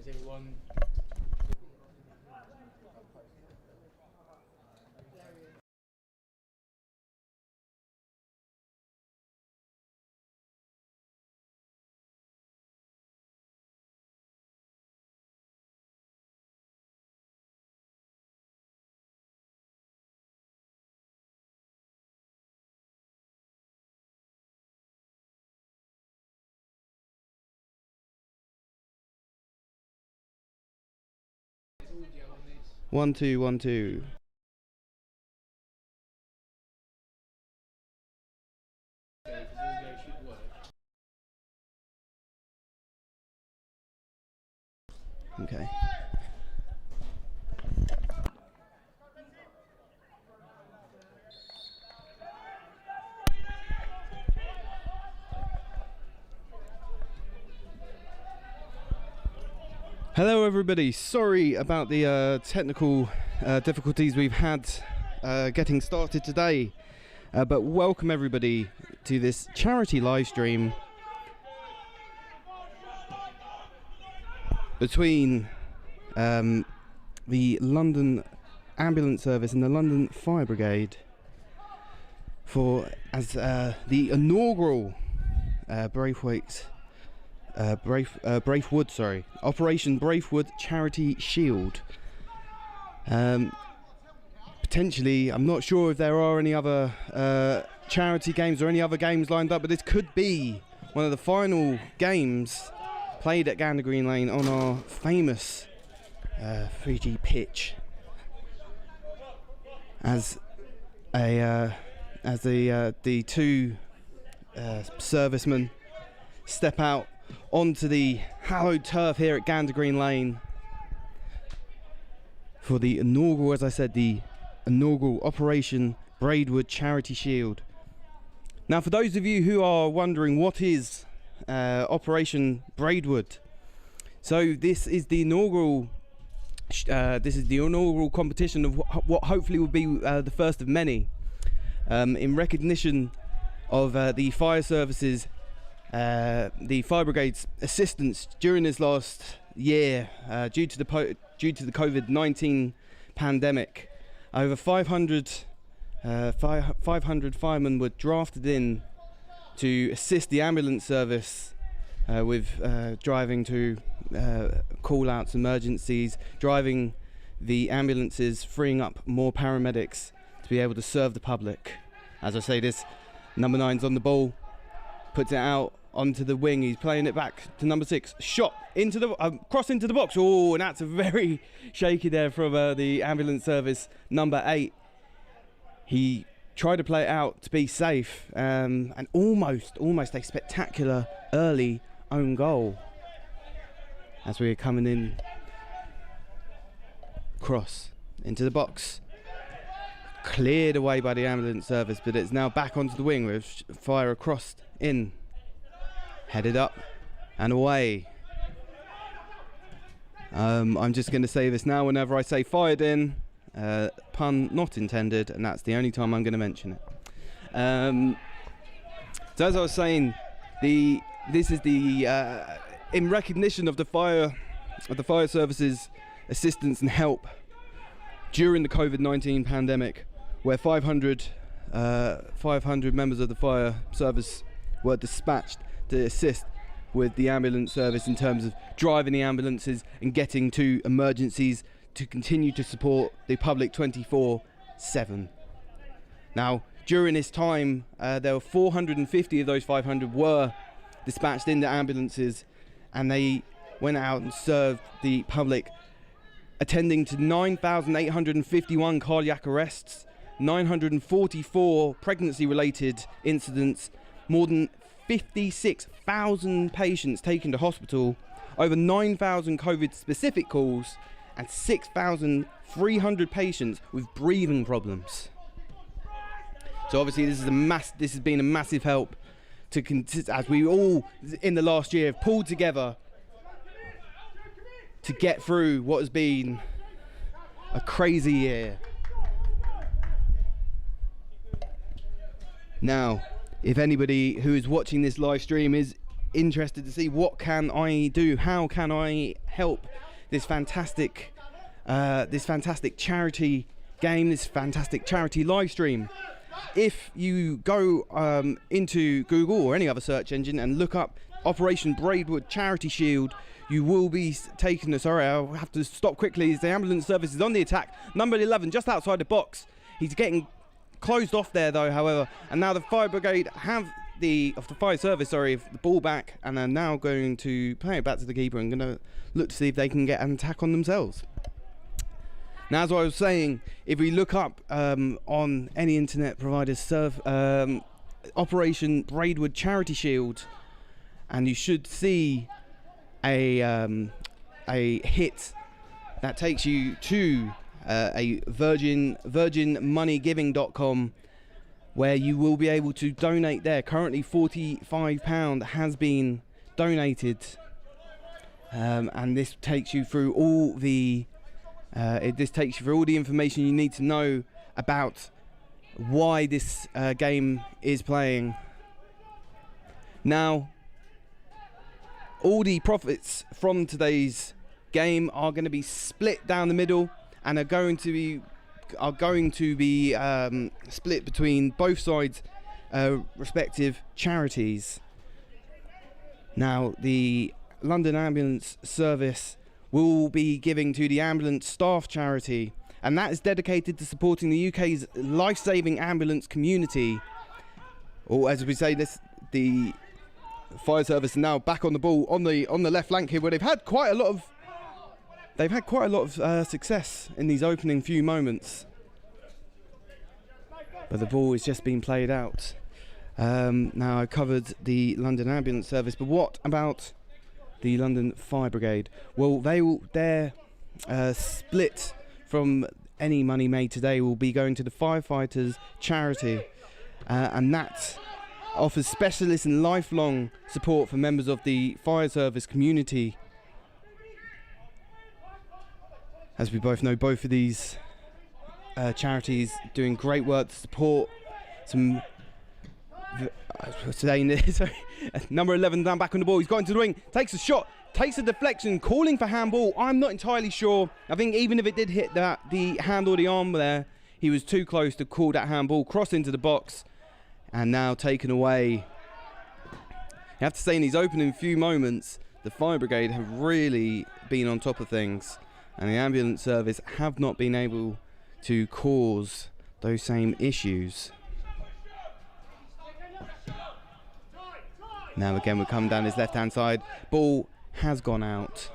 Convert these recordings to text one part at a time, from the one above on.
everyone. One, two, 1, 2. Okay. Hello everybody, sorry about the technical difficulties we've had getting started today, but welcome everybody to this charity live stream between the London Ambulance Service and the London Fire Brigade as the inaugural Braidwood, Operation Braidwood Charity Shield. Potentially, I'm not sure if there are any other charity games or any other games lined up, but this could be one of the final games played at Gander Green Lane on our famous 3G pitch. As the two servicemen step out onto the hallowed turf here at Gander Green Lane for the inaugural, as I said, the inaugural Operation Braidwood Charity Shield. Now, for those of you who are wondering what is Operation Braidwood, so this is the inaugural competition of what hopefully will be the first of many, in recognition of the fire services. The fire brigade's assistance during this last year due to the COVID-19 pandemic. Over 500 firemen were drafted in to assist the ambulance service with driving to call-outs, emergencies, driving the ambulances, freeing up more paramedics to be able to serve the public. As I say this, number 9's on the ball, puts it out onto the wing. He's playing it back to number 6. Shot into the cross into the box. Oh, and that's a very shaky there from the ambulance service number 8. He tried to play it out to be safe, and almost a spectacular early own goal as we're coming in. Cross into the box, cleared away by the ambulance service, but it's now back onto the wing with fire across in, headed up and away. I'm just going to say this now whenever I say fired in, pun not intended, and that's the only time I'm going to mention it. So as I was saying, this is the in recognition of the fire services assistance and help during the COVID-19 pandemic, where 500 members of the fire service were dispatched to assist with the ambulance service in terms of driving the ambulances and getting to emergencies to continue to support the public 24/7. Now, during this time, there were 450 of those 500 were dispatched into ambulances, and they went out and served the public, attending to 9,851 cardiac arrests, 944 pregnancy-related incidents, more than 56,000 patients taken to hospital, over 9,000 COVID-specific calls, and 6,300 patients with breathing problems. So obviously this has been a massive help as we all in the last year have pulled together to get through what has been a crazy year. Now, if anybody who is watching this live stream is interested to see what can I do, how can I help this fantastic charity game, this fantastic charity live stream. If you go into Google or any other search engine and look up Operation Braidwood Charity Shield, you will be taken. Sorry, I'll have to stop quickly. The ambulance service is on the attack. Number 11, just outside the box. He's getting closed off there, though. However, and now the fire brigade have the fire service. Sorry, the ball back, and they're now going to play it back to the keeper and going to look to see if they can get an attack on themselves. Now, as I was saying, if we look up on any internet provider's Operation Braidwood Charity Shield, and you should see a hit that takes you to a virginmoneygiving.com, where you will be able to donate there. Currently £45 has been donated, and this takes you through all the information you need to know about why this game is playing. Now, all the profits from today's game are going to be split down the middle, and are going to be split between both sides' respective charities. Now, the London Ambulance Service will be giving to the Ambulance Staff Charity, and that is dedicated to supporting the UK's life-saving ambulance community. Or as we say, the fire service is now back on the ball on the left flank here, where they've had quite a lot of success in these opening few moments. But the ball has just been played out. Now, I covered the London Ambulance Service, but what about the London Fire Brigade? Well, their split from any money made today will be going to the Firefighters Charity, and that offers specialist and lifelong support for members of the fire service community. As we both know, both of these charities doing great work to support some today. Sorry, number 11 down back on the ball. He's got into the wing, takes a shot, takes a deflection, calling for handball. I'm not entirely sure. I think even if it did hit the hand or the arm there, he was too close to call that handball. Cross into the box, and now taken away. You have to say, in these opening few moments, the fire brigade have really been on top of things, and the ambulance service have not been able to cause those same issues. Now again, we're coming down his left-hand side. Ball has gone out.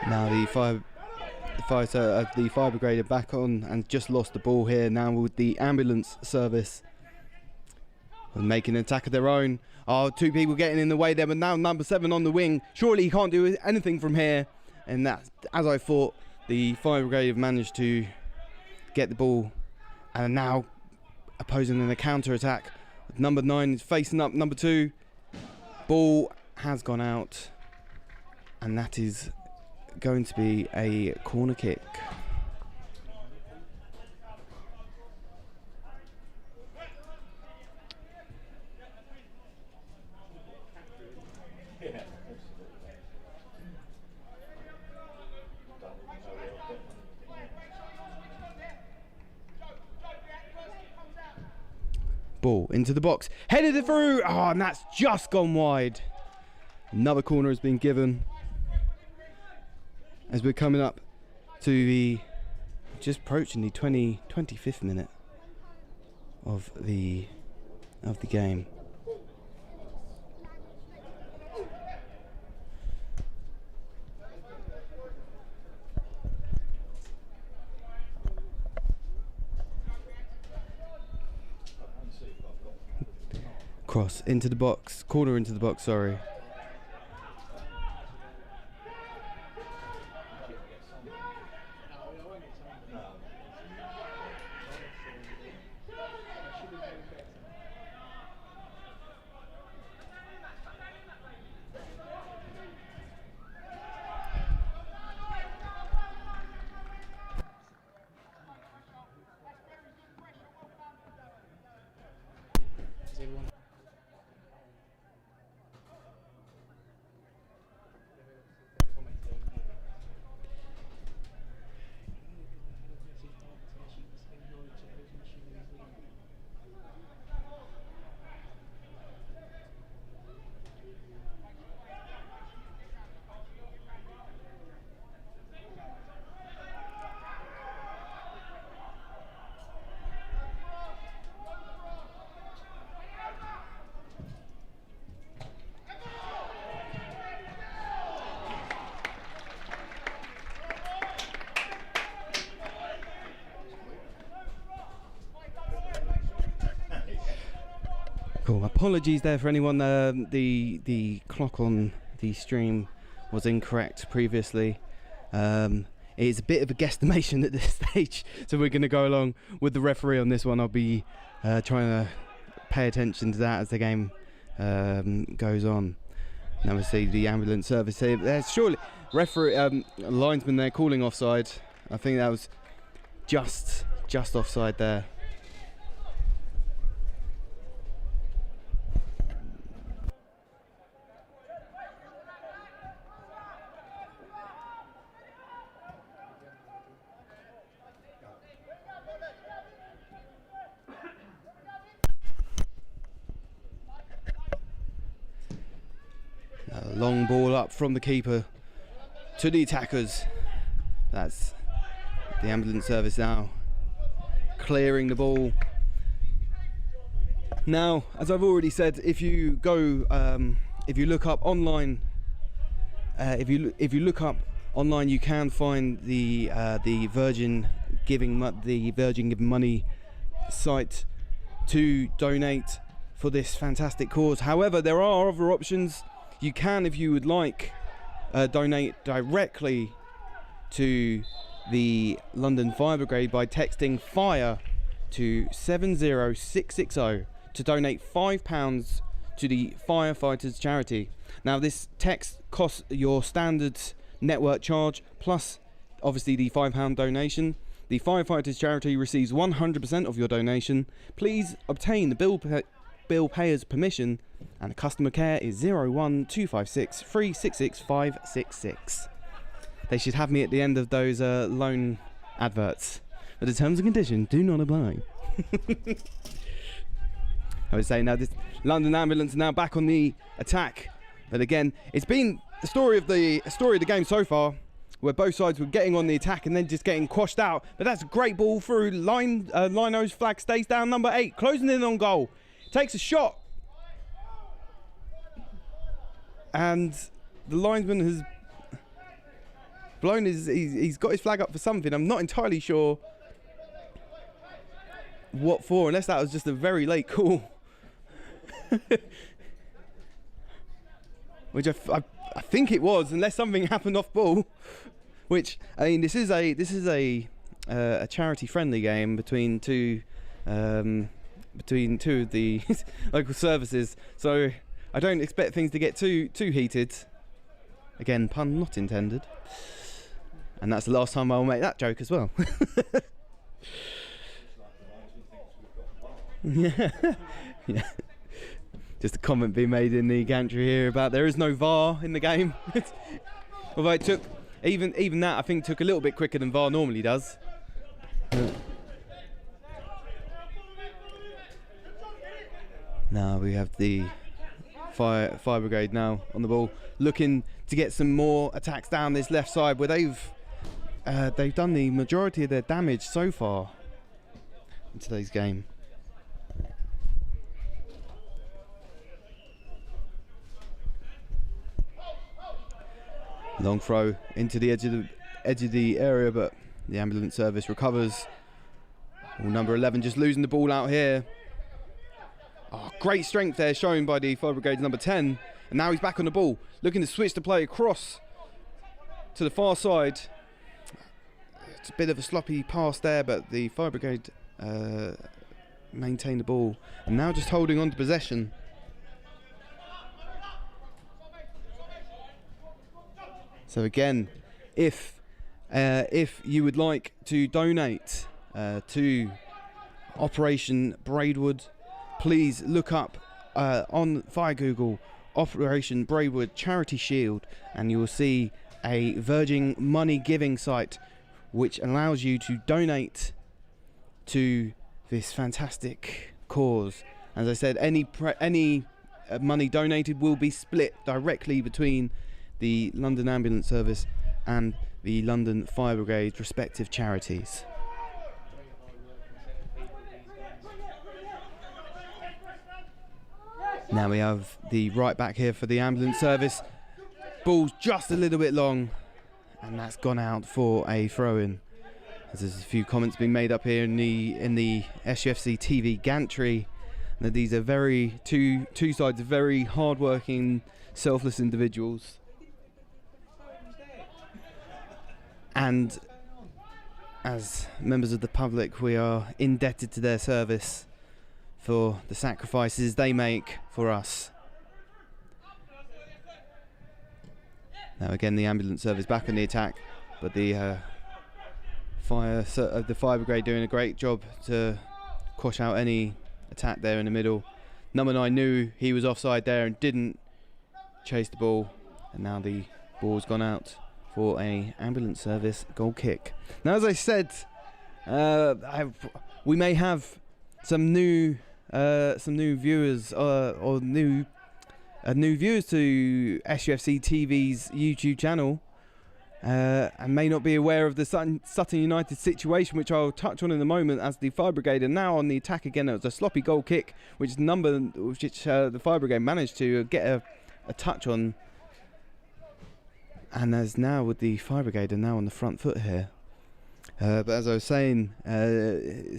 Now the fire brigade are back on and just lost the ball here. Now with the ambulance service making an attack of their own. Two people getting in the way there, but now number 7 on the wing. Surely he can't do anything from here. And that, as I thought, the fire brigade have managed to get the ball and are now opposing in a counter attack. Number 9 is facing up number 2. Ball has gone out, and that is going to be a corner kick. Ball into the box, headed it through, and that's just gone wide. Another corner has been given as we're coming up to the, just approaching the 25th minute of the game. Cross into the box, corner into the box, sorry. Cool. Apologies there for anyone. The clock on the stream was incorrect previously. It is a bit of a guesstimation at this stage, so we're going to go along with the referee on this one. I'll be trying to pay attention to that as the game goes on. Now we see the ambulance service here. There's surely referee linesman there calling offside. I think that was just offside there. Long ball up from the keeper to the attackers. That's the ambulance service now clearing the ball. Now, as I've already said, if you go, if you look up online, if you look up online, you can find the Virgin giving money site to donate for this fantastic cause. However, there are other options. You can, if you would like, donate directly to the London Fire Brigade by texting FIRE to 70660 to donate £5 to the firefighters charity. Now this text costs your standard network charge plus obviously the £5 donation. The firefighters charity receives 100% of your donation. Please obtain the bill payer's permission, and the customer care is 01256 366 566. They should have me at the end of those loan adverts, but the terms and conditions do not apply. I would say now this London ambulance are now back on the attack, but again it's been the story of the game so far, where both sides were getting on the attack and then just getting quashed out. But that's a great ball through line. Lino's flag stays down. Number 8 closing in on goal, takes a shot, and the linesman has blown he's got his flag up for something. I'm not entirely sure what for, unless that was just a very late call. Which I think it was, unless something happened off ball. Which, I mean, this is a charity friendly game between two of the local services, so I don't expect things to get too heated. Again, pun not intended. And that's the last time I'll make that joke as well. Yeah. Yeah. Just a comment being made in the gantry here about there is no VAR in the game. Although it took, even that I think took a little bit quicker than VAR normally does. Now we have the fire brigade now on the ball, looking to get some more attacks down this left side, where they've done the majority of their damage so far in today's game. Long throw into the edge of the area, but the ambulance service recovers. Number 11 just losing the ball out here. Oh, great strength there shown by the Fire Brigade's number 10. And now he's back on the ball, looking to switch the play across to the far side. It's a bit of a sloppy pass there, but the Fire Brigade maintained the ball. And now just holding on to possession. So again, if you would like to donate to Operation Braidwood, please look up via Google Operation Braidwood Charity Shield, and you will see a Virgin money giving site which allows you to donate to this fantastic cause. As I said, any money donated will be split directly between the London Ambulance Service and the London Fire Brigade's respective charities. Now we have the right back here for the ambulance service. Ball's just a little bit long, and that's gone out for a throw-in. There's a few comments being made up here in the SUFCtv gantry. That these are two sides of very hard-working, selfless individuals, and as members of the public, we are indebted to their service for the sacrifices they make for us. Now again, the ambulance service back on the attack, but the fire brigade doing a great job to quash out any attack there in the middle. Number 9 knew he was offside there and didn't chase the ball, and now the ball's gone out for a ambulance service goal kick. Now, as I said, we may have some new viewers or new viewers to SUFCtv's YouTube channel, and may not be aware of the Sutton United situation, which I'll touch on in a moment, as the Fire Brigade are now on the attack again. It was a sloppy goal kick, which the Fire Brigade managed to get a touch on, and as now with the Fire Brigade are now on the front foot here. But as I was saying,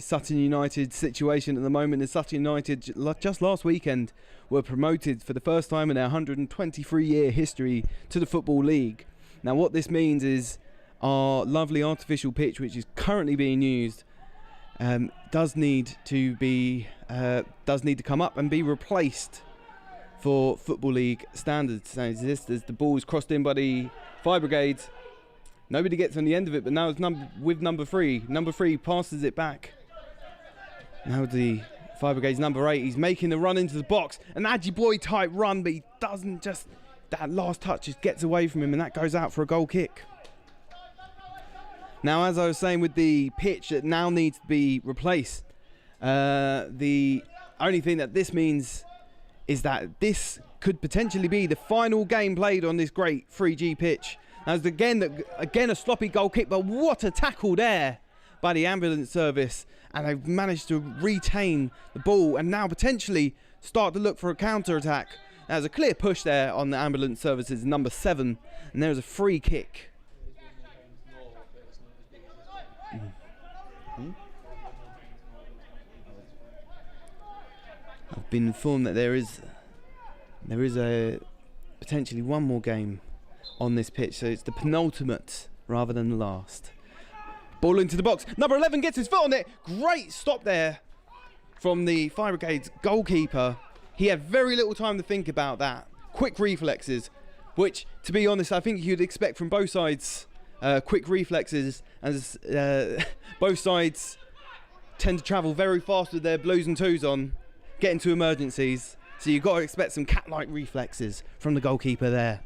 Sutton United situation at the moment is Sutton United just last weekend were promoted for the first time in their 123-year history to the Football League. Now what this means is our lovely artificial pitch, which is currently being used, does need to come up and be replaced for Football League standards. As the ball is crossed in by the Fire Brigade, nobody gets on the end of it, but now it's with number 3. Number 3 passes it back. Now the Fire Brigade's number 8. He's making the run into the box, an Adji Boy type run, but he doesn't just. That last touch just gets away from him, and that goes out for a goal kick. Now, as I was saying, with the pitch that now needs to be replaced, the only thing that this means is that this could potentially be the final game played on this great 3G pitch. Now, again a sloppy goal kick, but what a tackle there by the ambulance service, and they've managed to retain the ball and now potentially start to look for a counter-attack. There's a clear push there on the ambulance services number 7, and there's a free kick. I've been informed that there is a potentially one more game on this pitch, so it's the penultimate rather than the last. Ball into the box. Number 11 gets his foot on it. Great stop there from the Fire Brigade's goalkeeper. He had very little time to think about that. Quick reflexes, which, to be honest, I think you'd expect from both sides. Quick reflexes, as both sides tend to travel very fast with their blues and twos on, get into emergencies. So you've got to expect some cat-like reflexes from the goalkeeper there.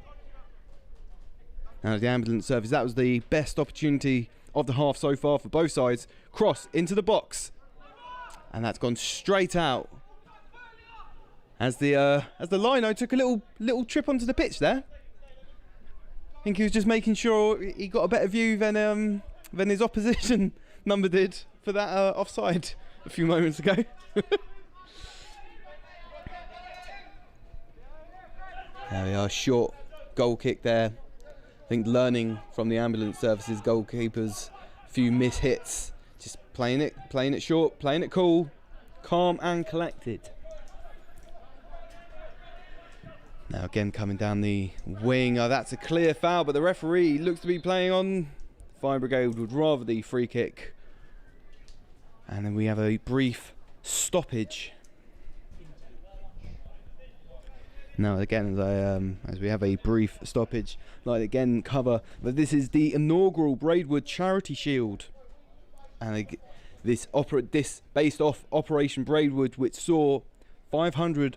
Now the ambulance service, that was the best opportunity of the half so far for both sides. Cross into the box, and that's gone straight out. As the lino took a little trip onto the pitch there. I think he was just making sure he got a better view than his opposition number did for that offside a few moments ago. There we are, short goal kick there. I think learning from the ambulance services goalkeepers, a few miss hits, just playing it short, playing it cool, calm and collected. Now again coming down the wing, that's a clear foul, but the referee looks to be playing on. Fire Brigade would rather the free kick. And then we have a brief stoppage. Now again, as we have a brief stoppage, like again cover, but this is the inaugural Braidwood Charity Shield. And this based off Operation Braidwood, which saw 500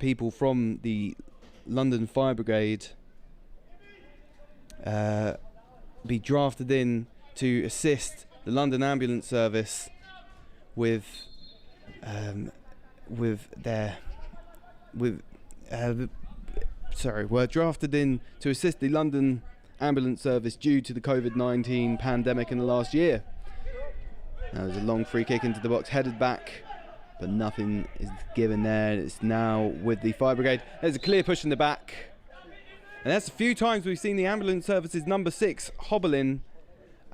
people from the London Fire Brigade be drafted in to assist the London Ambulance Service were drafted in to assist the London Ambulance Service due to the COVID-19 pandemic in the last year. That was a long free kick into the box, headed back, but nothing is given there. It's now with the Fire Brigade. There's a clear push in the back. And that's a few times we've seen the Ambulance Service's number 6 hobbling.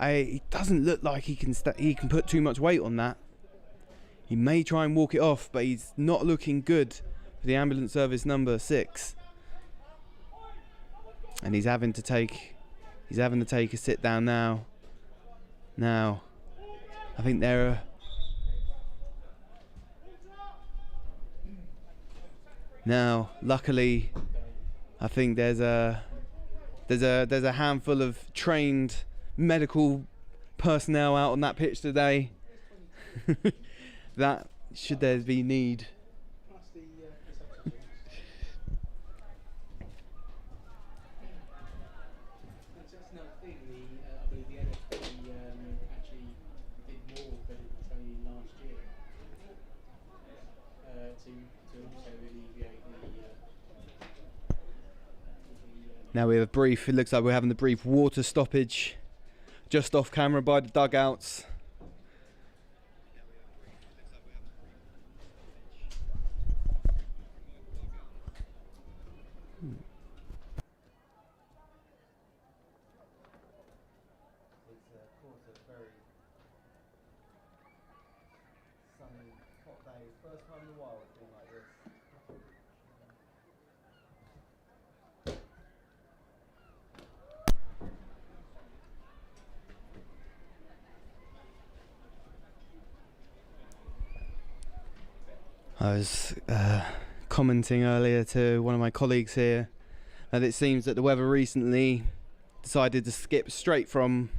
It doesn't look like he can put too much weight on that. He may try and walk it off, but he's not looking good for the Ambulance Service number 6. And he's having to take a sit down now. Now, I think luckily, I think there's a handful of trained medical personnel out on that pitch today. That should there be need. That's another thing. I believe the LFB actually did more than it was only last year to also alleviate Now we have a brief. It looks like we're having the brief water stoppage just off camera by the dugouts. I was commenting earlier to one of my colleagues here that it seems that the weather recently decided to skip straight from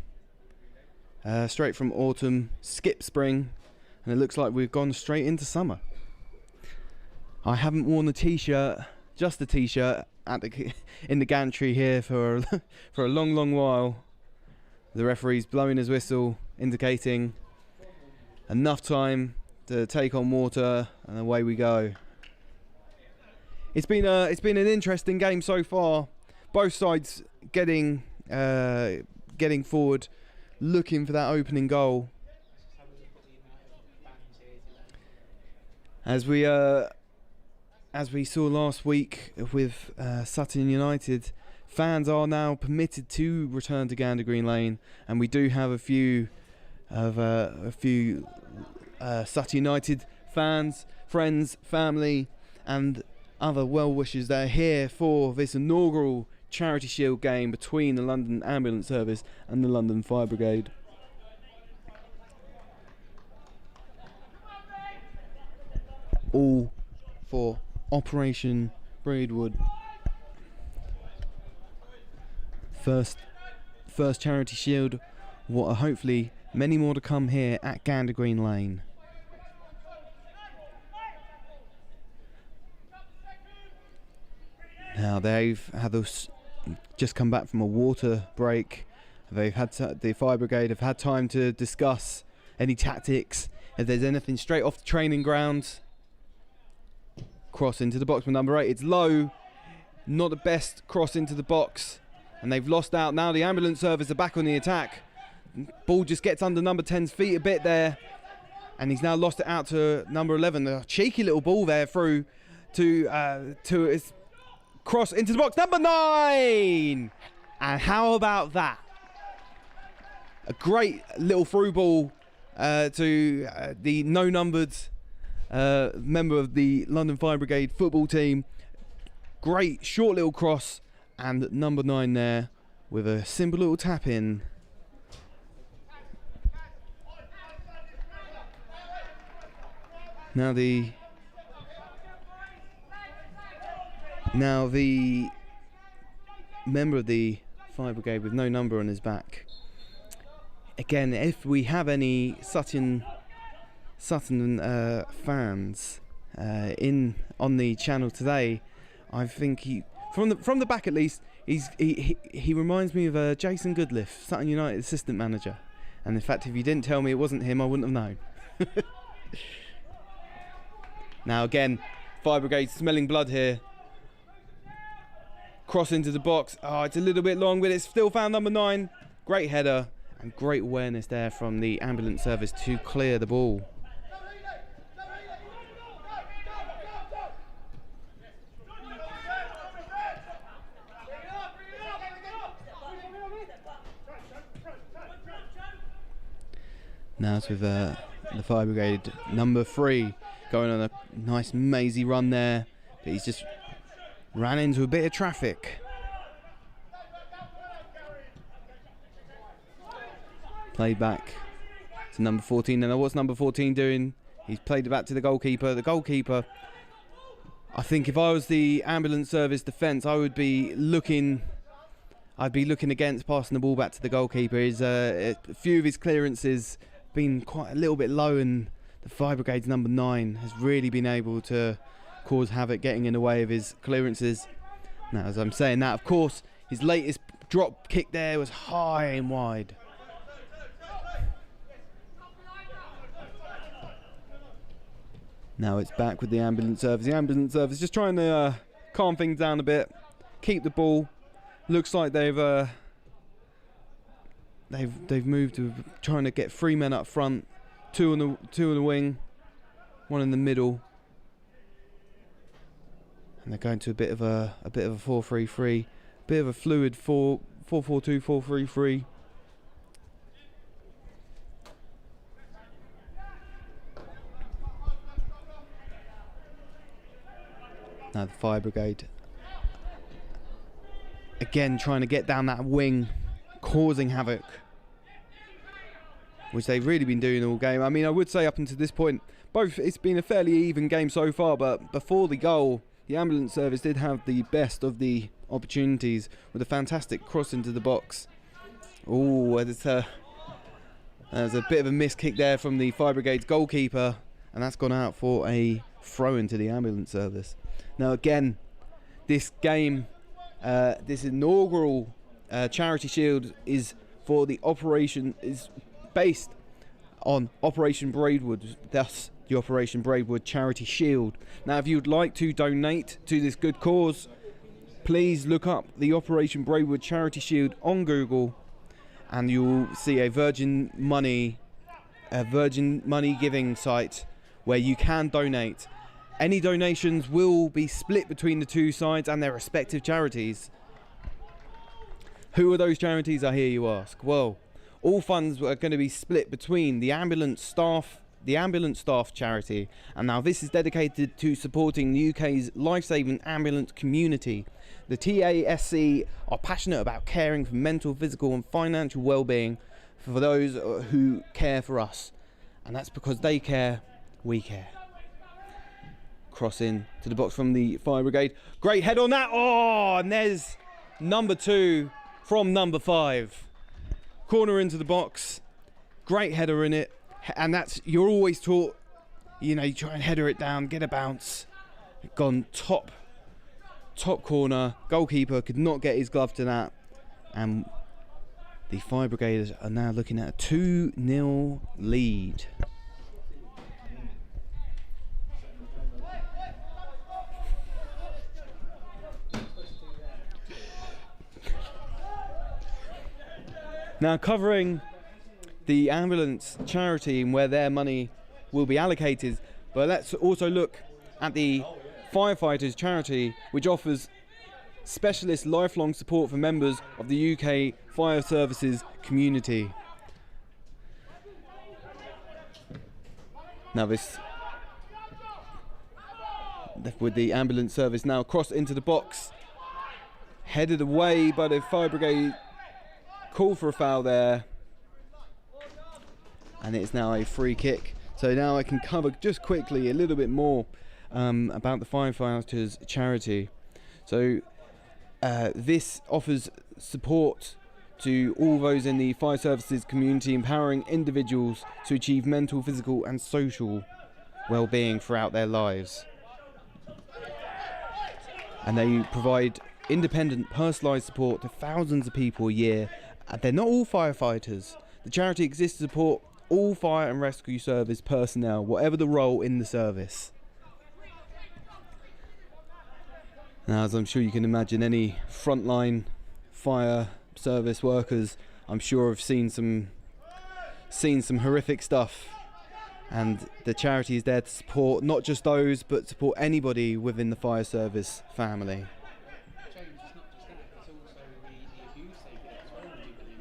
autumn, skip spring, and it looks like we've gone straight into summer. I haven't worn a t-shirt, just a t-shirt, in the gantry here for a long while. The referee's blowing his whistle, indicating enough time to take on water, and away we go. It's been an interesting game so far. Both sides getting forward, looking for that opening goal. As we saw last week with Sutton United, fans are now permitted to return to Gander Green Lane, and we do have a few Sutton United fans, friends, family, and other well-wishers that are here for this inaugural Charity Shield game between the London Ambulance Service and the London Fire Brigade. All for Operation Braidwood. First Charity Shield. What are hopefully many more to come here at Gander Green Lane. Now they've just come back from a water break. They've had the Fire Brigade have had time to discuss any tactics. If there's anything straight off the training ground. Cross into the box with number 8. It's low, not the best cross into the box, and they've lost out. Now the Ambulance Service are back on the attack. Ball just gets under number 10's feet a bit there, and he's now lost it out to number 11. A cheeky little ball there through to his cross into the box. Number 9, and how about that? A great little through ball to the no-numbered member of the London Fire Brigade football team. Great short little cross, and number 9 there with a simple little tap in. Now the member of the Fire Brigade with no number on his back. Again, if we have any Sutton Sutton fans in on the channel today. I think he, from the back at least, he reminds me of Jason Goodliff, Sutton United assistant manager. And in fact, if you didn't tell me it wasn't him, I wouldn't have known. Now again, Fire Brigade smelling blood here. Cross into the box. Oh, it's a little bit long, but it's still found number 9. Great header and great awareness there from the ambulance service to clear the ball. Now it's with the Fire Brigade number 3 going on a nice mazy run there, but he's just ran into a bit of traffic. Played back to number 14. Now what's number 14 doing? He's played it back to the goalkeeper. The goalkeeper, I think if I was the ambulance service defence, I'd be looking against passing the ball back to the goalkeeper. A few of his clearances been quite a little bit low, and the Fire Brigade's number 9 has really been able to cause havoc, getting in the way of his clearances. Now, as I'm saying that, of course, his latest drop kick there was high and wide. Now it's back with the ambulance service. The ambulance service just trying to calm things down a bit, keep the ball. Looks like they've moved to trying to get 3 men up front, two on the wing, 1 in the middle, and they're going to a bit of a 4-3-3, bit of a fluid 4-4-2, 4-3-3. Now the Fire Brigade again trying to get down that wing, causing havoc, which they've really been doing all game. I mean, I would say up until this point, it's been a fairly even game so far, but before the goal, the ambulance service did have the best of the opportunities with a fantastic cross into the box. Oh, there's a bit of a missed kick there from the Fire Brigade's goalkeeper, and that's gone out for a throw into the ambulance service. Now again, this game, this inaugural Charity Shield is based on Operation Braidwood, thus the Operation Braidwood Charity Shield. Now if you'd like to donate to this good cause, please look up the Operation Braidwood Charity Shield on Google, and you'll see a Virgin Money giving site where you can donate. Any donations will be split between the two sides and their respective charities. Who are those charities, I hear you ask? Well, all funds are going to be split between the ambulance staff charity, and now this is dedicated to supporting the UK's life-saving ambulance community. The TASC are passionate about caring for mental, physical and financial well-being for those who care for us, and that's because they care, we care. Cross in to the box from the Fire Brigade. Great head on that. Oh, and there's number 2 from number 5. Corner into the box. Great header in it. And that's, you're always taught, you know, you try and header it down, get a bounce. Gone top corner. Goalkeeper could not get his glove to that. And the Fire Brigade are now looking at a 2-0 lead. Now, covering the ambulance charity and where their money will be allocated, but let's also look at the firefighters charity, which offers specialist lifelong support for members of the UK fire services community. Now this, with the ambulance service now crossed into the box, headed away by the Fire Brigade. Call for a foul there, and it's now a free kick. So now I can cover just quickly a little bit more about the firefighters charity. So this offers support to all those in the fire services community, empowering individuals to achieve mental, physical and social well-being throughout their lives. And they provide independent, personalised support to thousands of people a year. They're not all firefighters. The charity exists to support all fire and rescue service personnel, whatever the role in the service. Now, as I'm sure you can imagine, any frontline fire service workers, I'm sure, have seen some horrific stuff, and the charity is there to support not just those, but support anybody within the fire service family. James, it's not just that, it's also the abuse they get as well, do you believe?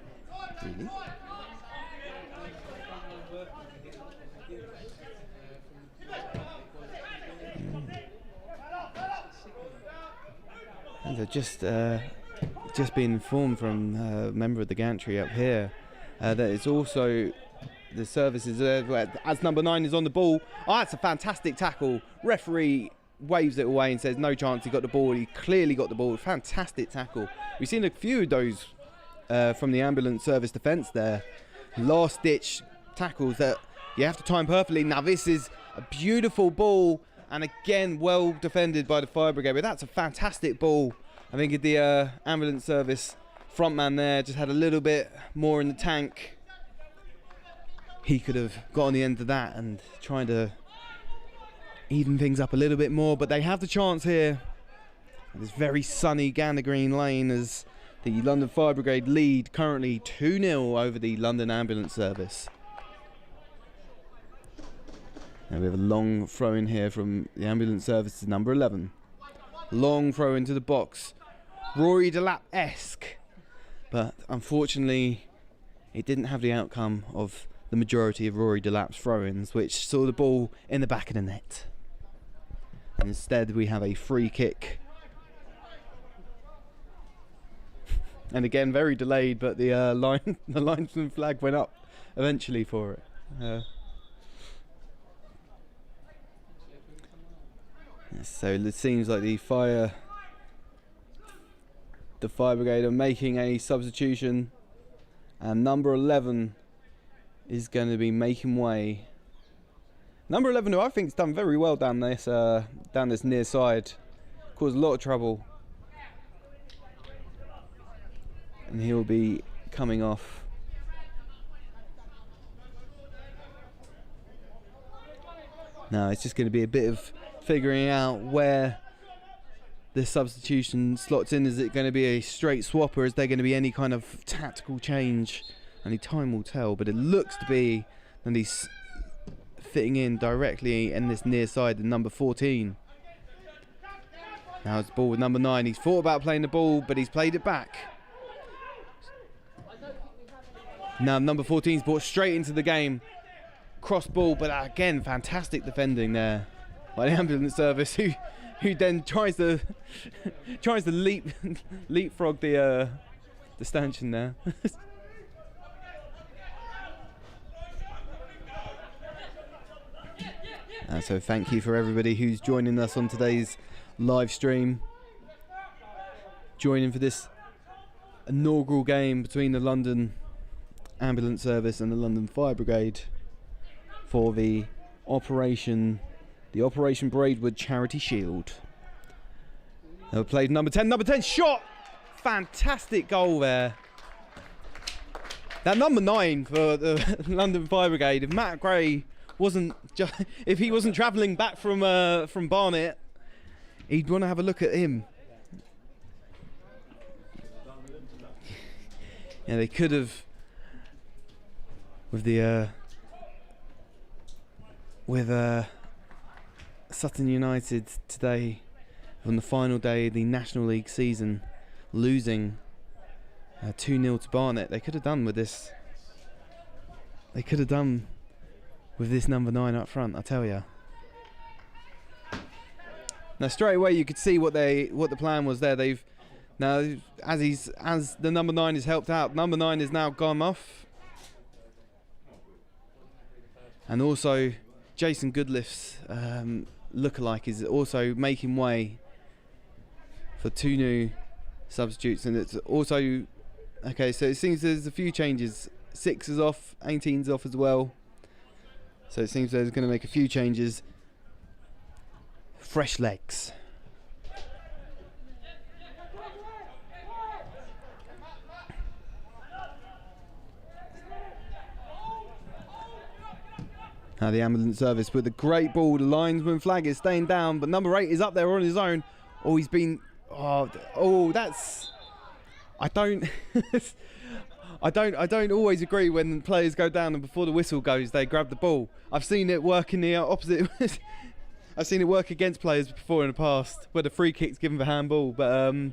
Really? And I've just been informed from a member of the gantry up here that it's also the services as number 9 is on the ball. Oh, that's a fantastic tackle. Referee waves it away and says no chance, he got the ball. He clearly got the ball. Fantastic tackle. We've seen a few of those from the ambulance service defence there. Last ditch tackles that you have to time perfectly. Now this is a beautiful ball, and again well defended by the fire brigade, but that's a fantastic ball. I think the ambulance service front man there just had a little bit more in the tank. He could have got on the end of that and trying to even things up a little bit more, but they have the chance here. This very sunny Gander Green Lane as the London Fire Brigade lead currently 2-0 over the London Ambulance Service. Now we have a long throw in here from the ambulance service to number 11. Long throw into the box. Rory Delap-esque. But unfortunately, it didn't have the outcome of the majority of Rory Delap's throw-ins, which saw the ball in the back of the net. And instead, we have a free kick. And again, very delayed, but the the linesman flag went up eventually for it. So it seems like the fire brigade are making a substitution, and number 11 is going to be making way. Number 11, who I think has done very well down this near side, caused a lot of trouble, and he'll be coming off. Now it's just going to be a bit of figuring out where the substitution slots in. Is it going to be a straight swap, or is there going to be any kind of tactical change? Only time will tell, but it looks to be that he's fitting in directly in this near side, the number 14. Now it's ball with number 9. He's thought about playing the ball, but he's played it back. Now number 14's brought straight into the game. Cross ball, but again, fantastic defending there by the ambulance service, who then tries to leapfrog the stanchion there. So thank you for everybody who's joining us on today's live stream, joining for this inaugural game between the London Ambulance Service and the London Fire Brigade for the Operation Braidwood Charity Shield. They were played number 10 shot! Fantastic goal there. That number 9 for the London Fire Brigade, if Matt Gray if he wasn't travelling back from Barnet, he'd want to have a look at him. Yeah, they could have with Sutton United today on the final day of the National League season, losing 2-0 to Barnet. They could have done with this. They could have done with this number 9 up front, I tell you. Now straight away you could see what the plan was there. They've now as the number 9 is helped out. Number 9 is now gone off, and also Jason Goodliff's lookalike is also making way for 2 new substitutes, and it's also Okay, so it seems there's a few changes. 6 is off, 18's off as well. So it seems there's going to make a few changes. Fresh legs. Now the ambulance service with a great ball. The linesman flag is staying down, but number 8 is up there on his own. Oh, he's been... Oh, that's... I don't... I don't always agree when players go down and before the whistle goes, they grab the ball. I've seen it work in the opposite... I've seen it work against players before in the past, where the free kick's given for handball, but a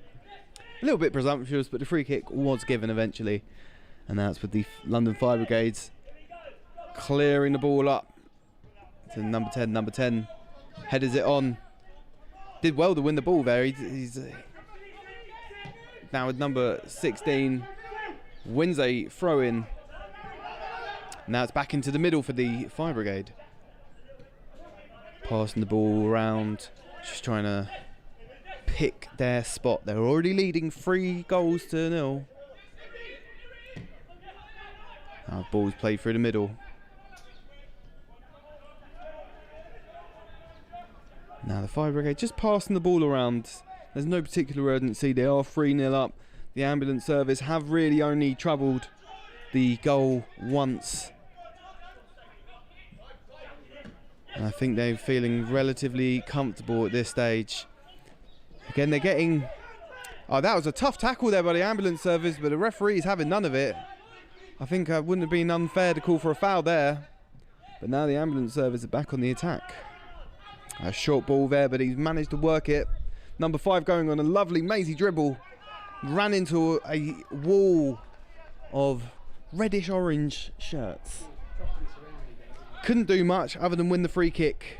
little bit presumptuous, but the free kick was given eventually. And that's with the London Fire Brigades clearing the ball up to number 10. Number 10 headers it on. Did well to win the ball there. He's now with number 16. Wins a throw-in. Now it's back into the middle for the Fire Brigade. Passing the ball around, just trying to pick their spot. They're already leading 3-0. Now the ball's played through the middle. Now the Fire Brigade just passing the ball around. There's no particular urgency. They are 3-0 up. The ambulance service have really only troubled the goal once. And I think they're feeling relatively comfortable at this stage. Again, they're getting... Oh, that was a tough tackle there by the ambulance service, but the referee's having none of it. I think it wouldn't have been unfair to call for a foul there. But now the ambulance service are back on the attack. A short ball there, but he's managed to work it. Number 5 going on a lovely mazy dribble. Ran into a wall of reddish-orange shirts. Couldn't do much other than win the free kick,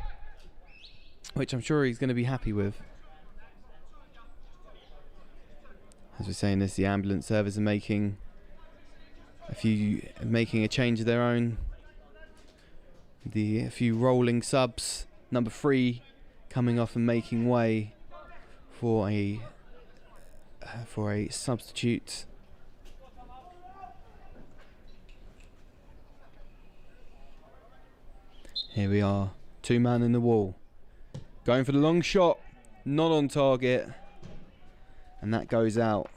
which I'm sure he's going to be happy with. As we're saying this, the ambulance service are making a change of their own. A few rolling subs. Number 3 coming off and making way for a substitute. Here we are, 2-man in the wall. Going for the long shot, not on target. And that goes out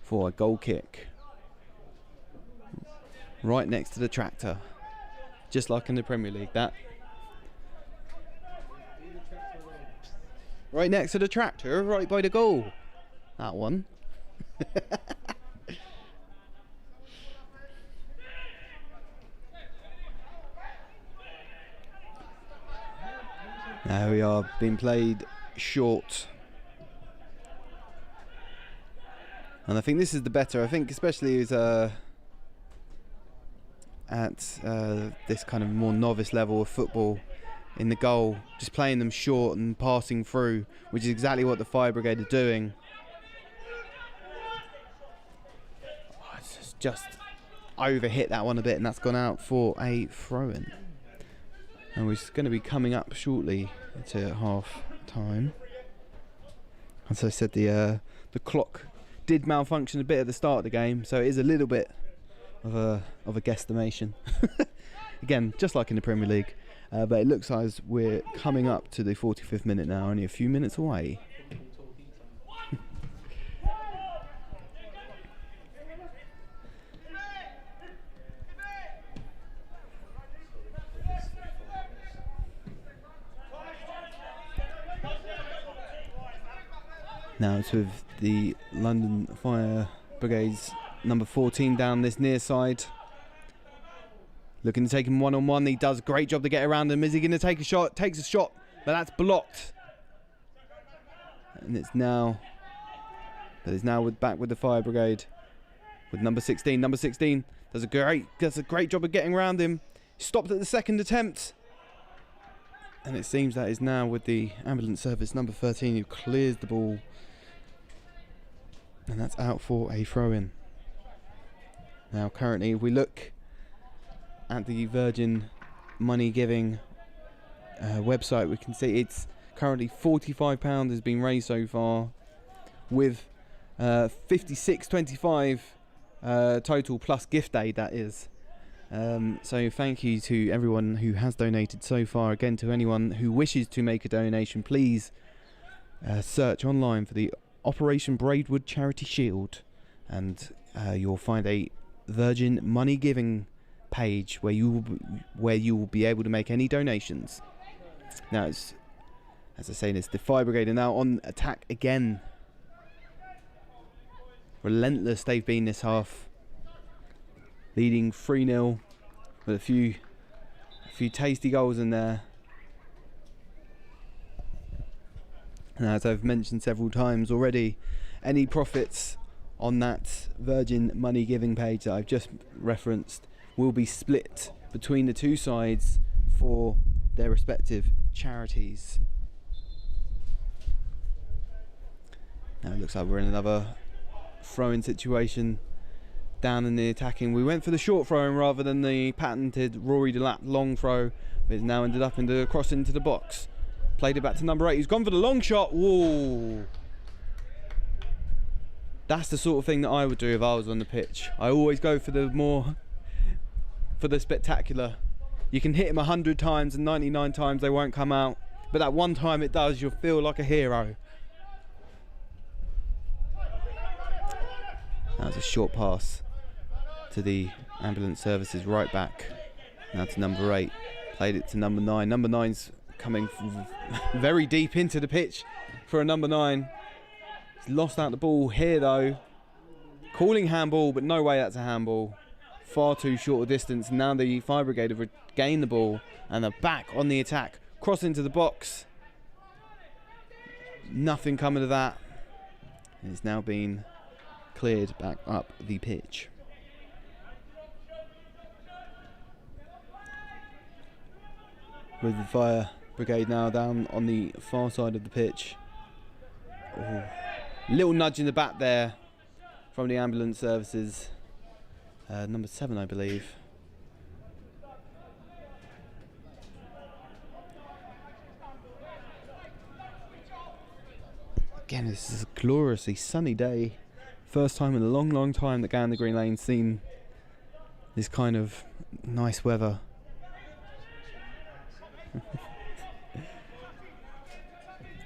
for a goal kick. Right next to the tractor. Just like in the Premier League, that. Right next to the tractor, right by the goal. That one. Now we are being played short. And I think this is the better. I think especially as at this kind of more novice level of football in the goal, just playing them short and passing through, which is exactly what the Fire Brigade are doing. Oh, it's just overhit that one a bit, and that's gone out for a throw-in. And we're going to be coming up shortly to half time. As I said, the clock did malfunction a bit at the start of the game, so it is a little bit of a guesstimation. Again, just like in the Premier League, but it looks as we're coming up to the 45th minute now, only a few minutes away. Now it's with the London Fire Brigade's number 14 down this near side. Looking to take him one-on-one. He does a great job to get around him. Is he going to take a shot? Takes a shot, but that's blocked. And it's now back with the Fire Brigade with number 16. Number 16 does a great job of getting around him. Stopped at the second attempt. And it seems that is now with the ambulance service, number 13, who clears the ball. And that's out for a throw-in. Now currently, if we look at the Virgin Money Giving website, we can see it's currently £45 has been raised so far, with 56.25 total plus gift aid, that is. So thank you to everyone who has donated so far. Again, to anyone who wishes to make a donation, please search online for the Operation Braidwood Charity Shield, and you'll find a Virgin money giving page where you will be able to make any donations. Now, as I say, this, the Fire Brigade are now on attack again. Relentless they've been this half, leading 3-0 with a few tasty goals in there. And as I've mentioned several times already, any profits on that Virgin money giving page that I've just referenced will be split between the two sides for their respective charities. Now it looks like we're in another throw-in situation down in the attacking. We went for the short throw-in rather than the patented Rory Delap long throw, but it's now ended up in the cross into the box. Played it back to number 8. He's gone for the long shot. Whoa! That's the sort of thing that I would do if I was on the pitch. I always go for the spectacular. You can hit him 100 times and 99 times they won't come out, but that one time it does, you'll feel like a hero. That was a short pass to the ambulance services right back. Now to number 8. Played it to number 9. Number 9's coming very deep into the pitch for a number 9. He's lost out the ball here though. Calling handball, but no way that's a handball. Far too short a distance. Now the Fire Brigade have regained the ball and they're back on the attack. Cross into the box. Nothing coming of that. It's now been cleared back up the pitch. With the Fire Brigade now down on the far side of the pitch. Ooh. Little nudge in the back there from the ambulance services. Number 7, I believe. Again, this is a gloriously sunny day. First time in a long, long time that Gander Green Lane's seen this kind of nice weather.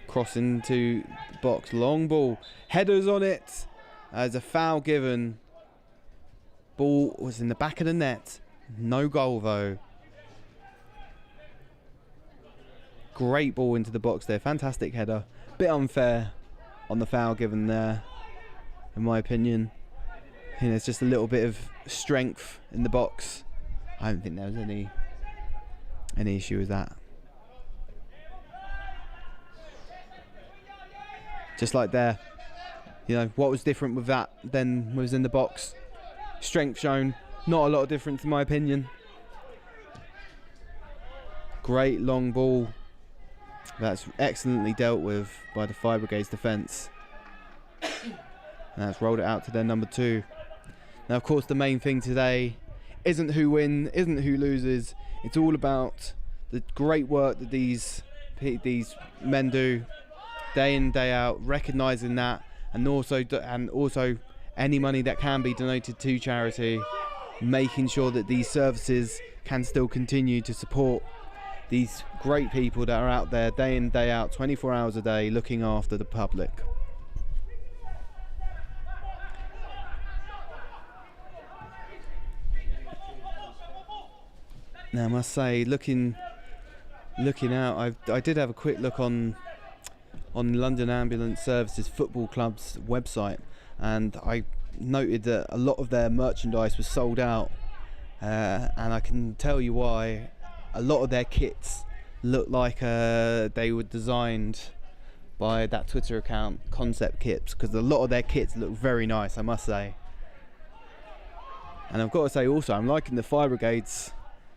Cross into the box, long ball, headers on it. There's a foul given. Ball was in the back of the net. No goal though. Great ball into the box there. Fantastic header. Bit unfair on the foul given there, in my opinion. I think there's just a little bit of strength in the box. I don't think there was any issue with that. Just like there, you know, what was different with that than was in the box? Strength shown, not a lot of difference in my opinion. Great long ball. That's excellently dealt with by the Fire Brigade's defence. And that's rolled it out to their number 2. Now, of course, the main thing today isn't who wins, isn't who loses. It's all about the great work that these men do day in, day out, recognising that, and also any money that can be donated to charity, making sure that these services can still continue to support these great people that are out there day in, day out, 24 hours a day, looking after the public. Now I must say, looking out, I did have a quick look on London Ambulance Services Football Club's website, and I noted that a lot of their merchandise was sold out, and I can tell you why. A lot of their kits look like they were designed by that Twitter account, Concept Kits, because a lot of their kits look very nice, I must say. And I've got to say also, I'm liking the Fire Brigade's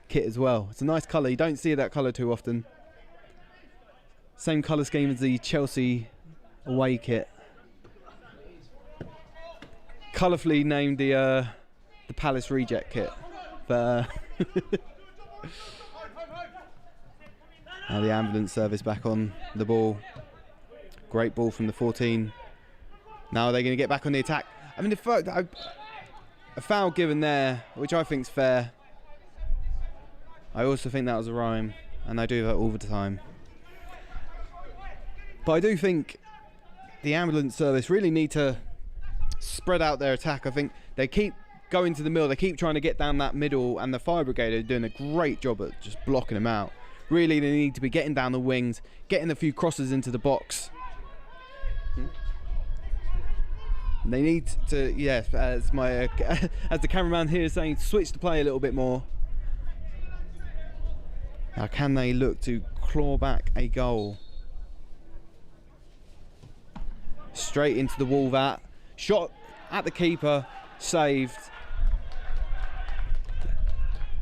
kit as well. It's a nice colour, you don't see that colour too often. Same colour scheme as the Chelsea away kit. Colourfully named the Palace Reject kit. But now the ambulance service back on the ball. Great ball from the 14. Now they're going to get back on the attack. I mean, a foul given there, which I think's fair. I also think that was a rhyme, and I do that all the time. But I do think the ambulance service really need to spread out their attack. I think they keep going to the middle, they keep trying to get down that middle, and the fire brigade are doing a great job at just blocking them out. Really, they need to be getting down the wings, getting a few crosses into the box. They need to, yes, as the cameraman here is saying, switch the play a little bit more. Now, can they look to claw back a goal? Straight into the wall, that shot at the keeper, saved.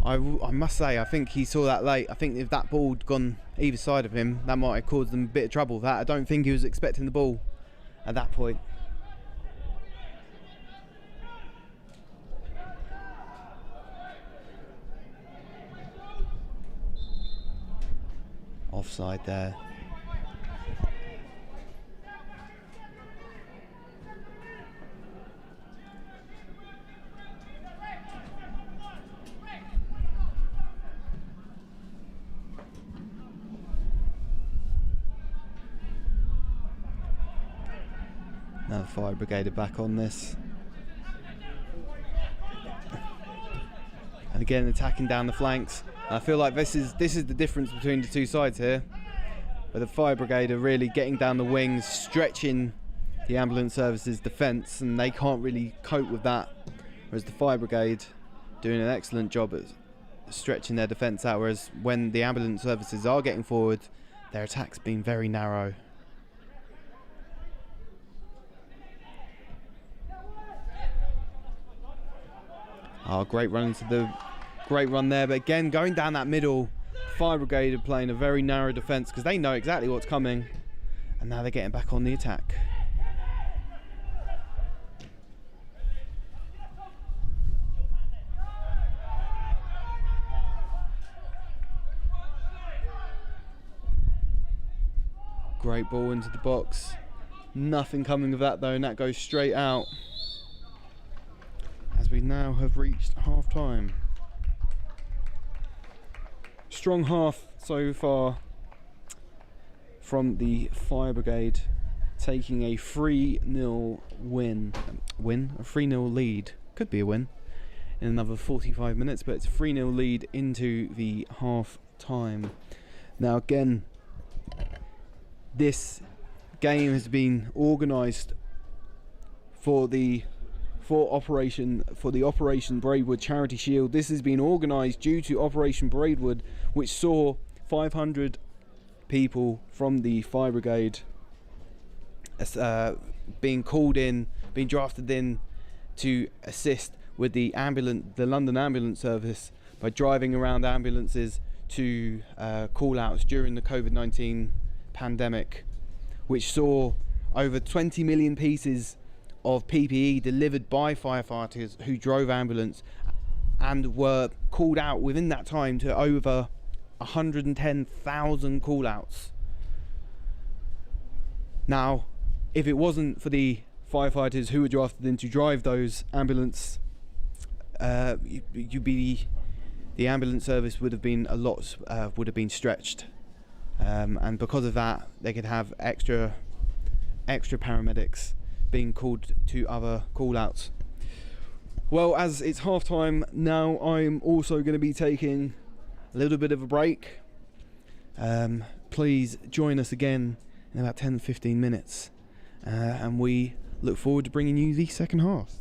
I must say, I think he saw that late. I think if that ball had gone either side of him, that might have caused them a bit of trouble. That I don't think he was expecting the ball at that point. Offside there. Now the fire brigade are back on this. And again attacking down the flanks. I feel like this is the difference between the two sides here, where the fire brigade are really getting down the wings, stretching the ambulance services defence, and they can't really cope with that, whereas the fire brigade doing an excellent job at stretching their defence out, whereas when the ambulance services are getting forward, their attack's been very narrow. Oh, great run there, but again going down that middle, fire brigade are playing a very narrow defence because they know exactly what's coming, and now they're getting back on the attack. Great ball into the box, nothing coming of that though, and that goes straight out as we now have reached half time. Strong half so far from the fire brigade, taking a 3-0 win. A 3-0 lead. Could be a win in another 45 minutes, but it's a 3-0 lead into the half time. Now again, this game has been organised for the Operation Braidwood Charity Shield. This has been organised due to Operation Braidwood, which saw 500 people from the fire brigade being called in, being drafted in to assist with the London Ambulance Service by driving around ambulances to call outs during the COVID-19 pandemic, which saw over 20 million pieces of PPE delivered by firefighters who drove ambulance and were called out within that time to over 110,000 call outs. Now, if it wasn't for the firefighters who were drafted in to drive those ambulance, the ambulance service would have been stretched, and because of that they could have extra paramedics being called to other call outs. Well, as it's half time now, I'm also going to be taking a little bit of a break. Please join us again in about 10-15 minutes, and we look forward to bringing you the second half.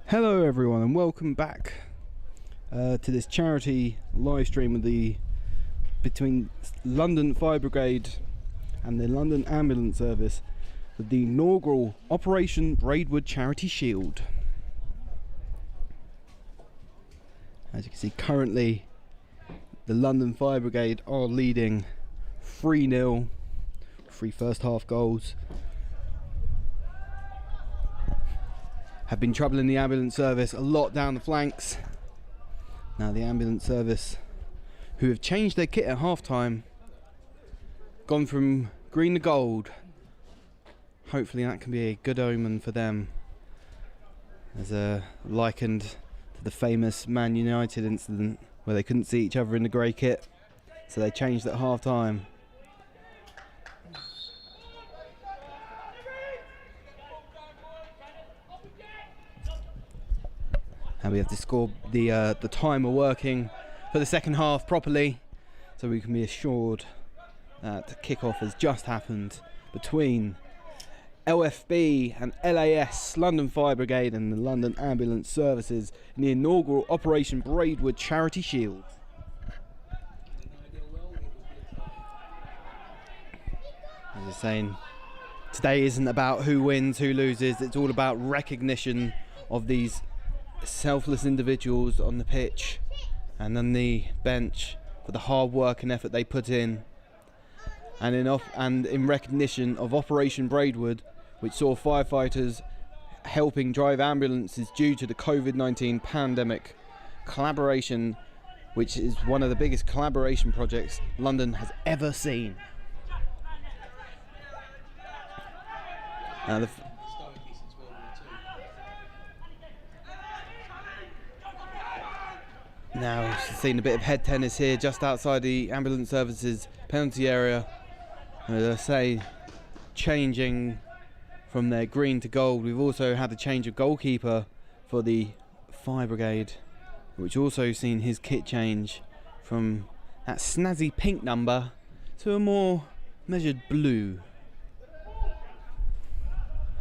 Hello everyone and welcome back to this charity live stream between London Fire Brigade and the London Ambulance Service with the inaugural Operation Braidwood Charity Shield. As you can see, currently the London Fire Brigade are leading 3-0, 3 first half goals. Have been troubling the ambulance service a lot down the flanks. Now the ambulance service, who have changed their kit at half time, gone from green to gold. Hopefully that can be a good omen for them, as likened to the famous Man United incident where they couldn't see each other in the grey kit, so they changed at half time. And we have to score the timer working for the second half properly, so we can be assured that kickoff has just happened between LFB and LAS, London Fire Brigade, and the London Ambulance Services in the inaugural Operation Braidwood Charity Shield. As I was saying, today isn't about who wins, who loses. It's all about recognition of these selfless individuals on the pitch and on the bench for the hard work and effort they put in, and in recognition of Operation Braidwood, which saw firefighters helping drive ambulances due to the COVID-19 pandemic. Collaboration, which is one of the biggest collaboration projects London has ever seen. Now Now, seeing a bit of head tennis here just outside the ambulance services penalty area. As I say, changing from their green to gold. We've also had a change of goalkeeper for the Fire Brigade, which also seen his kit change from that snazzy pink number to a more measured blue.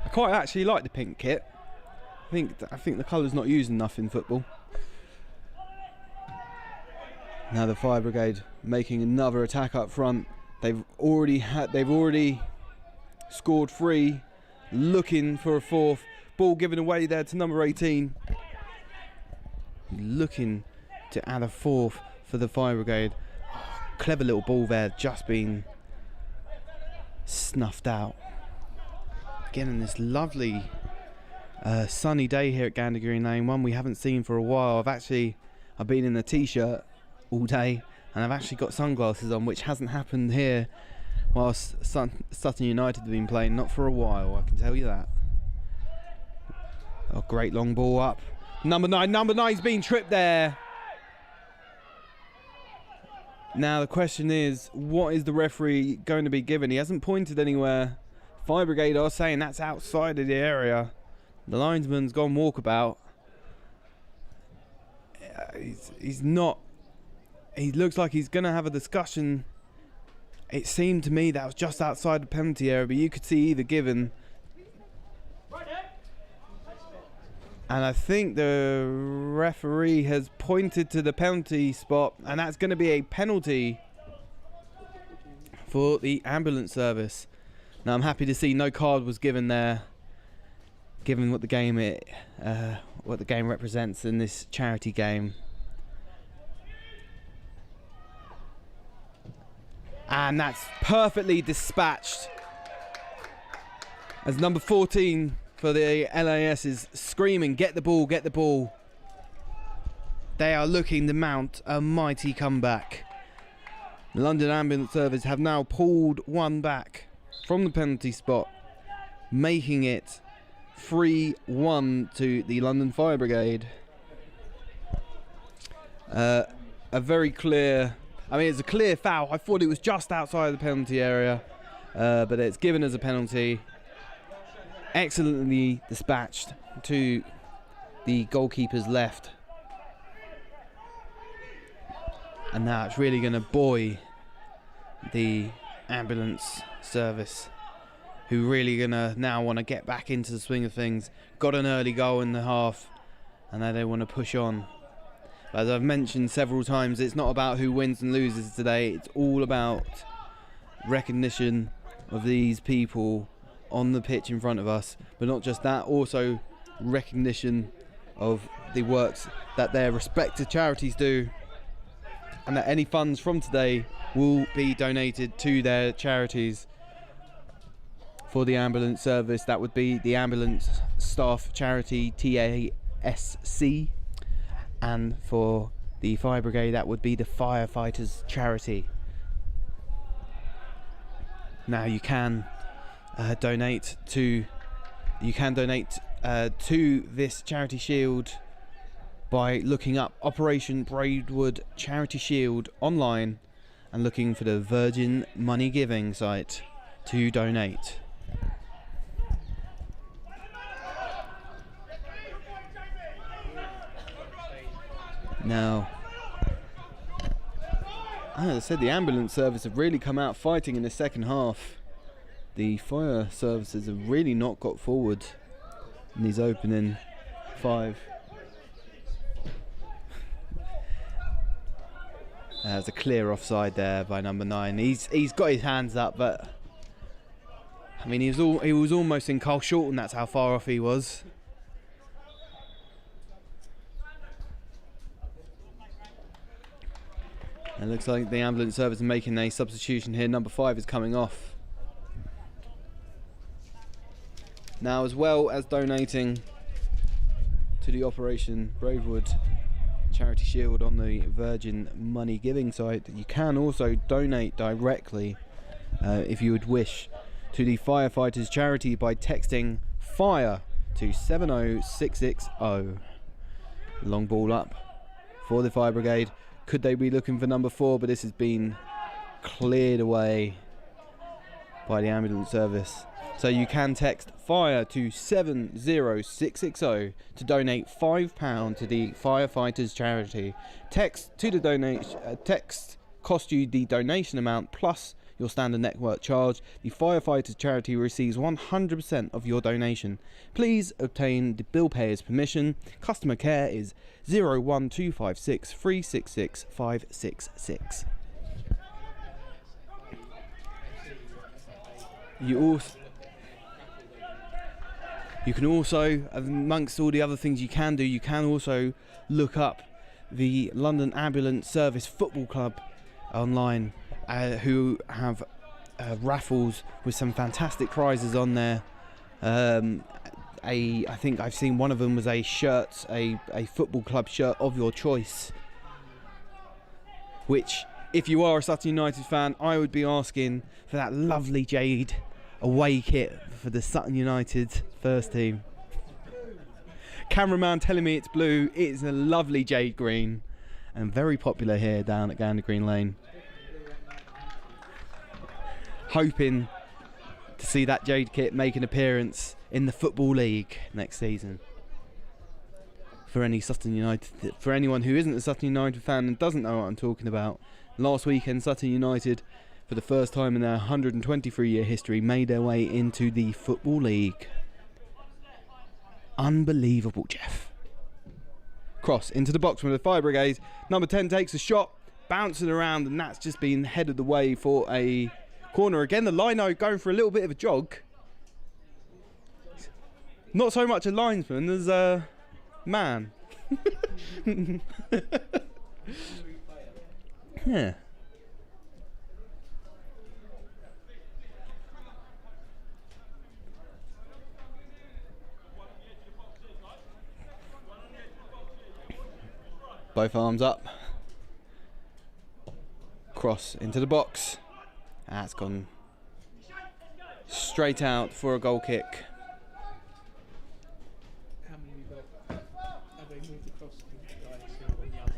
I quite actually like the pink kit. I think the colour's not used enough in football. Now the Fire Brigade making another attack up front. They've already scored 3, looking for a 4th. Ball given away there to number 18. Looking to add a 4th for the Fire Brigade. Oh, clever little ball there, just been snuffed out. Again, in this lovely sunny day here at Gander Green Lane, one we haven't seen for a while. I've been in a t-shirt all day, and I've actually got sunglasses on, which hasn't happened here whilst Sutton United have been playing, not for a while, I can tell you that. A great long ball up. Number 9's been tripped there. Now the question is, what is the referee going to be given? He hasn't pointed anywhere. Fire Brigade are saying that's outside of the area. The linesman's gone walkabout. He's not. He looks like he's going to have a discussion. It seemed to me that was just outside the penalty area, but you could see either given. And I think the referee has pointed to the penalty spot, and that's going to be a penalty for the ambulance service. Now I'm happy to see no card was given there, given what the game represents in this charity game. And that's perfectly dispatched, as number 14 for the LAS is screaming, "Get the ball, get the ball." They are looking to mount a mighty comeback. The London Ambulance Service have now pulled one back from the penalty spot, making it 3-1 to the London Fire Brigade. A very clear... it's a clear foul. I thought it was just outside the penalty area, but it's given as a penalty. Excellently dispatched to the goalkeeper's left. And now it's really going to buoy the ambulance service, who really going to now want to get back into the swing of things. Got an early goal in the half, and now they want to push on. But as I've mentioned several times, it's not about who wins and loses today. It's all about recognition of these people on the pitch in front of us, but not just that, also recognition of the works that their respective charities do, and that any funds from today will be donated to their charities. For the ambulance service, that would be the ambulance staff charity TASC, and for the fire brigade, that would be the firefighters charity. Now you can donate to this charity shield by looking up Operation Braidwood Charity Shield online and looking for the Virgin Money Giving site to donate. Now, as I said, the ambulance service have really come out fighting in the second half. The fire services have really not got forward in these opening 5. There's a clear offside there by number 9. He's got his hands up, but I mean he was almost in Carl Shorten. That's how far off he was. It looks like the ambulance service are making a substitution here. Number 5 is coming off. Now, as well as donating to the Operation Braidwood Charity Shield on the Virgin Money Giving site, you can also donate directly, if you would wish, to the Firefighters Charity by texting FIRE to 70660. Long ball up for the fire brigade. Could they be looking for number 4, but this has been cleared away by the ambulance service. So you can text FIRE to 70660 to donate £5 to the Firefighters Charity. Text to the donation. Text cost you the donation amount plus your standard network charge. The Firefighters Charity receives 100% of your donation. Please obtain the bill payer's permission. Customer care is 01256 366 566. You can also, amongst all the other things you can do, you can also look up the London Ambulance Service Football Club online, who have raffles with some fantastic prizes on there. I think I've seen one of them was a shirt, a football club shirt of your choice, which, if you are a Sutton United fan, I would be asking for that lovely jade away kit for the Sutton United first team. Cameraman telling me it's blue. It is a lovely jade green and very popular here down at Gander Green Lane. Hoping to see that jade kit make an appearance in the Football League next season. For any Sutton United, for anyone who isn't a Sutton United fan and doesn't know what I'm talking about, last weekend Sutton United, for the first time in their 123-year history, made their way into the Football League. Unbelievable, Jeff. Cross into the box from the fire brigade. Number 10 takes a shot, bouncing around, and that's just been headed away for a corner. Again, the lino going for a little bit of a jog. Not so much a linesman as a man. Yeah. Both arms up. Cross into the box. That's gone straight out for a goal kick. How many have we got? Have they moved across to the guys who are on the other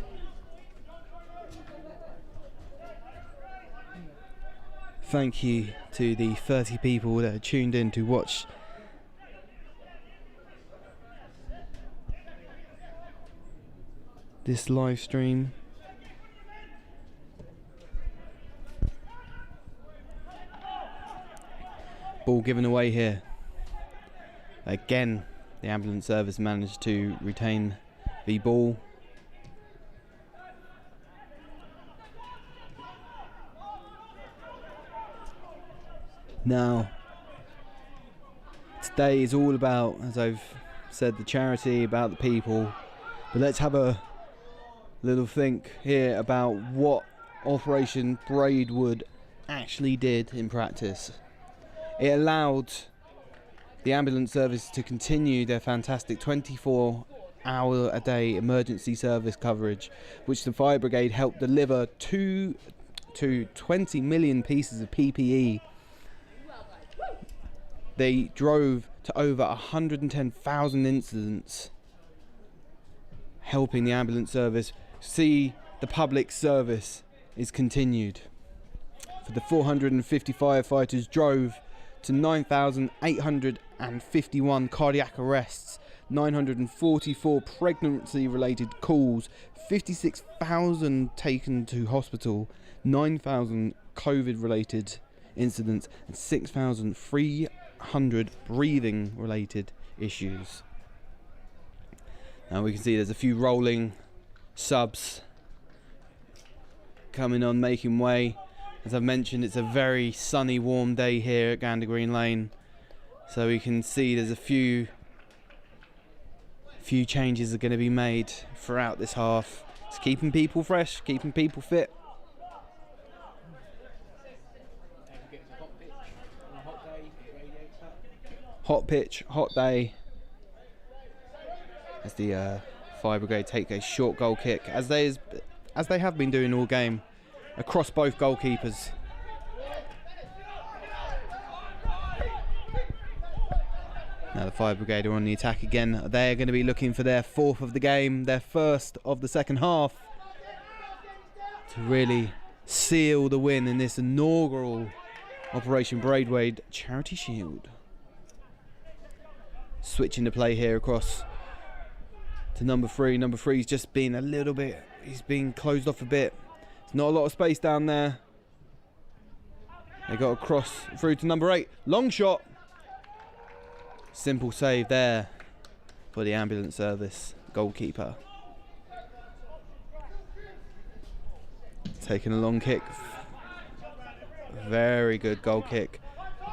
one? Thank you to the 30 people that are tuned in to watch this live stream. Ball given away here. Again, the ambulance service managed to retain v ball. Now, today is all about, as I've said, the charity, about the people. But let's have a little think here about what Operation Braidwood actually did in practice. It allowed the ambulance service to continue their fantastic 24-hour-a-day emergency service coverage, which the fire brigade helped deliver 2 to 20 million pieces of PPE. They drove to over 110,000 incidents, helping the ambulance service see the public service is continued. For the 450 firefighters drove to 9,851 cardiac arrests, 944 pregnancy-related calls, 56,000 taken to hospital, 9,000 COVID-related incidents, and 6,300 breathing-related issues. Now we can see there's a few rolling subs coming on, making way. As I've mentioned, it's a very sunny, warm day here at Gander Green Lane, so we can see there's a few changes are going to be made throughout this half. It's keeping people fresh, keeping people fit. Hot pitch, hot day. As the fire brigade take a short goal kick, as they have been doing all game, across both goalkeepers. Now the fire brigade are on the attack again. They're going to be looking for their fourth of the game, their first of the second half, to really seal the win in this inaugural Operation Braidwood Charity Shield. Switching the play here across to number 3. Number 3's just been a little bit, he's been closed off a bit. There's not a lot of space down there. They got a cross through to number 8. Long shot. Simple save there for the ambulance service goalkeeper. Taking a long kick. Very good goal kick.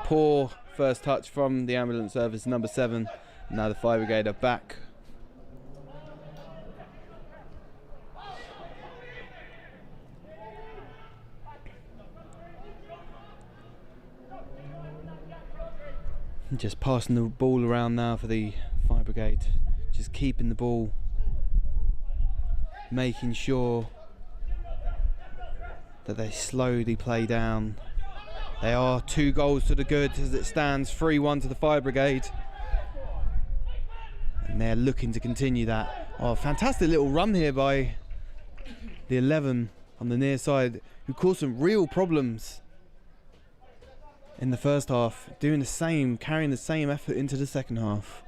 Poor first touch from the ambulance service, number 7. Now the fire brigade are back. Just passing the ball around now for the fire brigade. Just keeping the ball. Making sure that they slowly play down. They are 2 goals to the good as it stands, 3-1 to the fire brigade. And they're looking to continue that. Oh, fantastic little run here by the 11 on the near side, who caused some real problems in the first half, doing the same, carrying the same effort into the second half.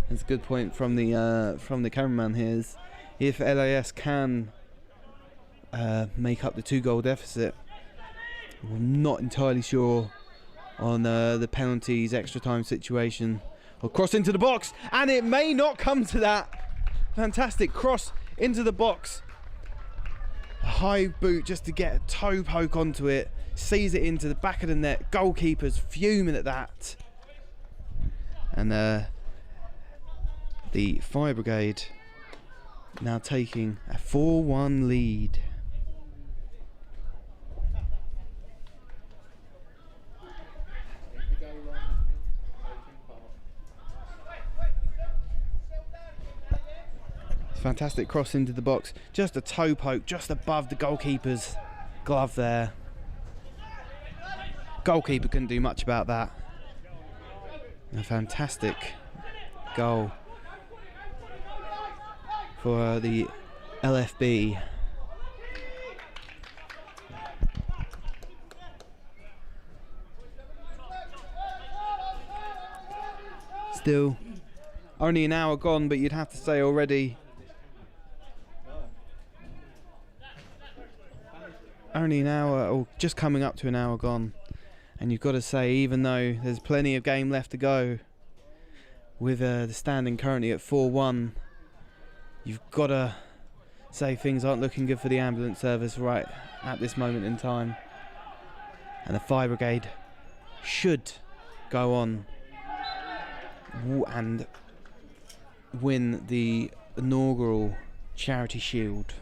That's a good point from the cameraman here. Is if LAS can make up the 2-goal deficit, I'm not entirely sure on the penalties, extra time situation. Or cross into the box, and it may not come to that. Fantastic cross into the box. A high boot just to get a toe poke onto it. Sees it into the back of the net. Goalkeeper's fuming at that. And the fire brigade now taking a 4-1 lead. Fantastic cross into the box, just a toe poke just above the goalkeeper's glove there. Goalkeeper couldn't do much about that. A fantastic goal for the LFB. Still only an hour gone, but you'd have to say already only an hour, or just coming up to an hour gone, and you've got to say, even though there's plenty of game left to go, with the standing currently at 4-1, you've got to say things aren't looking good for the ambulance service right at this moment in time. And the fire brigade should go on and win the inaugural Charity Shield.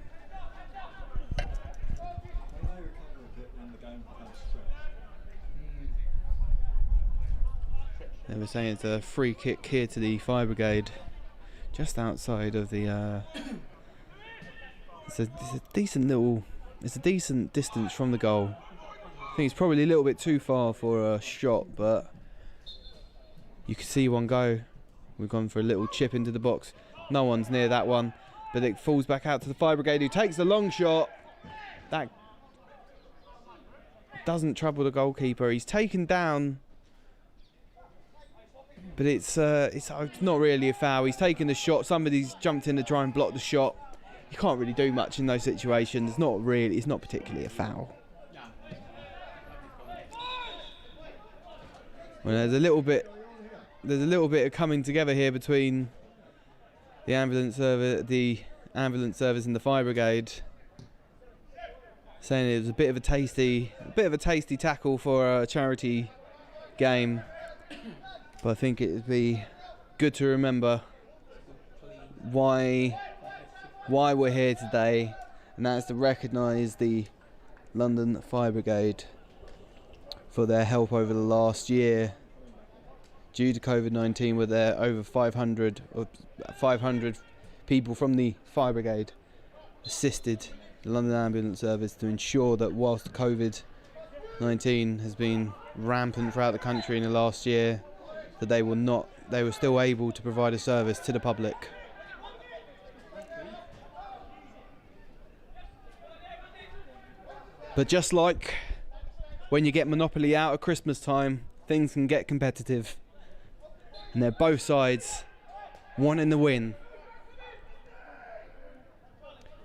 They were saying it's a free kick here to the fire brigade, just outside of the. It's a decent distance from the goal. I think it's probably a little bit too far for a shot, but you can see one go. We've gone for a little chip into the box. No one's near that one, but it falls back out to the fire brigade, who takes the long shot. That doesn't trouble the goalkeeper. He's taken down, but it's not really a foul. He's taken the shot. Somebody's jumped in to try and block the shot. You can't really do much in those situations. It's not particularly a foul. Well, there's a little bit of coming together here between the ambulance service and the fire brigade, saying it was a bit of a tasty tackle for a charity game. But I think it would be good to remember why we're here today, and that's to recognise the London Fire Brigade for their help over the last year due to COVID-19, where there over 500 people from the fire brigade assisted the London Ambulance Service to ensure that whilst COVID-19 has been rampant throughout the country in the last year, that they were still able to provide a service to the public. But just like when you get Monopoly out at Christmas time, things can get competitive. And they're both sides wanting the win.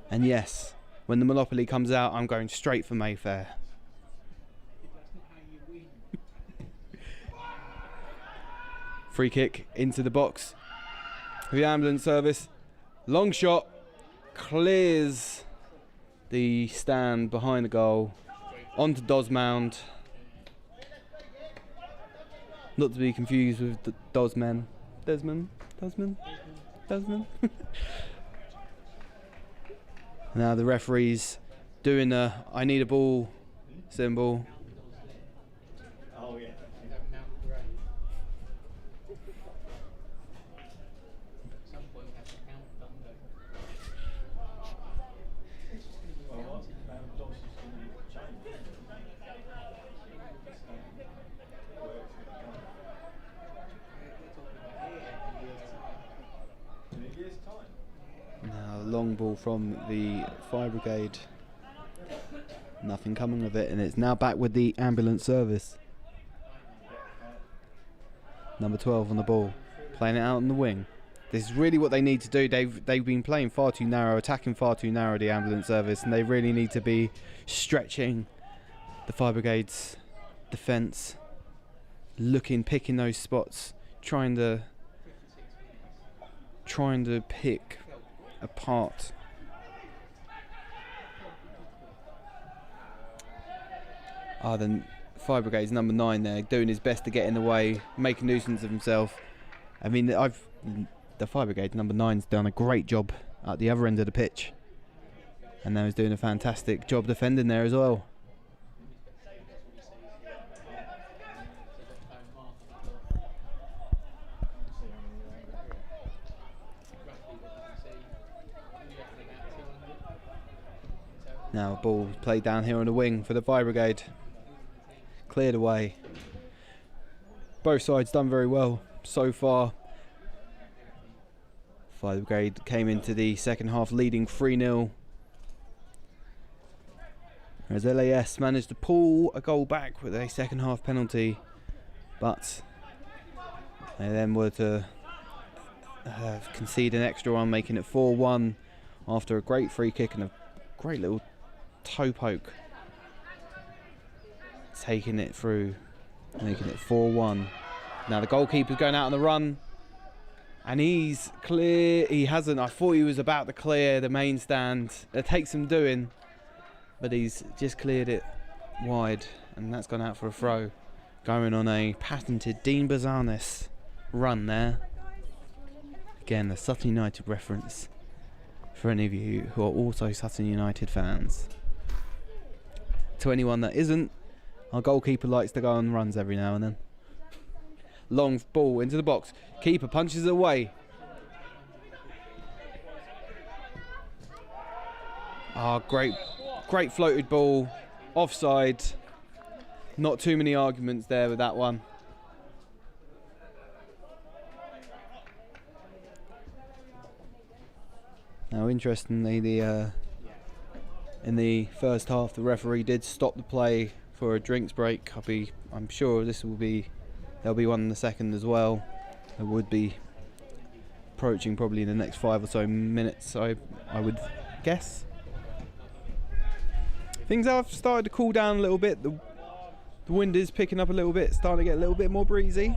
And yes, when the Monopoly comes out, I'm going straight for Mayfair. Free kick into the box for the ambulance service. Long shot, clears the stand behind the goal onto Dosmond. Not to be confused with the Desmond. Now the referee's doing a "I need a ball" symbol. Oh yeah. Now long ball from the fire brigade. Nothing coming of it, and it's now back with the ambulance service. Number 12 on the ball, playing it out on the wing. This is really what they need to do. They've been playing far too narrow, attacking far too narrow, the ambulance service, and they really need to be stretching the fire brigade's defence, picking those spots, trying to pick apart. Then fire brigade's number 9 there, doing his best to get in the way, make a nuisance of himself. I mean, the fire brigade number 9's done a great job at the other end of the pitch, and now he's doing a fantastic job defending there as well. Now ball played down here on the wing for the fire brigade. Cleared away. Both sides done very well so far. Fire brigade came into the second half leading 3-0. As LAS managed to pull a goal back with a second half penalty, but they then were to concede an extra one, making it 4-1 after a great free kick and a great little toe poke, taking it through, making it 4-1. Now the goalkeeper's going out on the run, And he's clear. He hasn't. I thought he was about to clear the main stand. It takes some doing, but he's just cleared it wide, and that's gone out for a throw. Going on a patented Dean Bazanis run there. Again, the Sutton United reference for any of you who are also Sutton United fans. To anyone that isn't, our goalkeeper likes to go on runs every now and then. Long ball into the box. Keeper punches it away. Great floated ball. Offside. Not too many arguments there with that one. Now, interestingly, in the first half, the referee did stop the play for a drinks break. I'm sure there'll be one in the second as well. It would be approaching probably in the next 5 or so minutes, I would guess. Things have started to cool down a little bit. The wind is picking up a little bit, starting to get a little bit more breezy.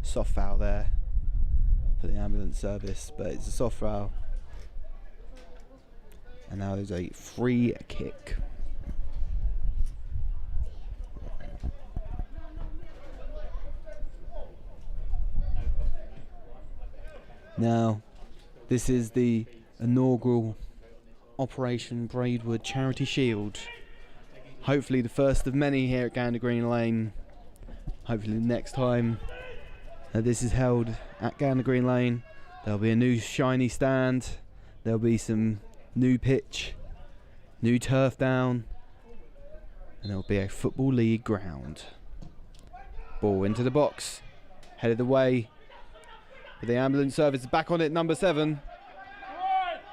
Soft foul there for the ambulance service, but it's a soft foul. And now there's a free kick. Now, this is the inaugural Operation Braidwood Charity Shield. Hopefully the first of many here at Gander Green Lane. Hopefully the next time this is held at Gander Green Lane, there'll be a new shiny stand, there'll be some new pitch, new turf down, and there'll be a Football League ground. Ball into the box, headed away. But the ambulance service is back on it, number 7.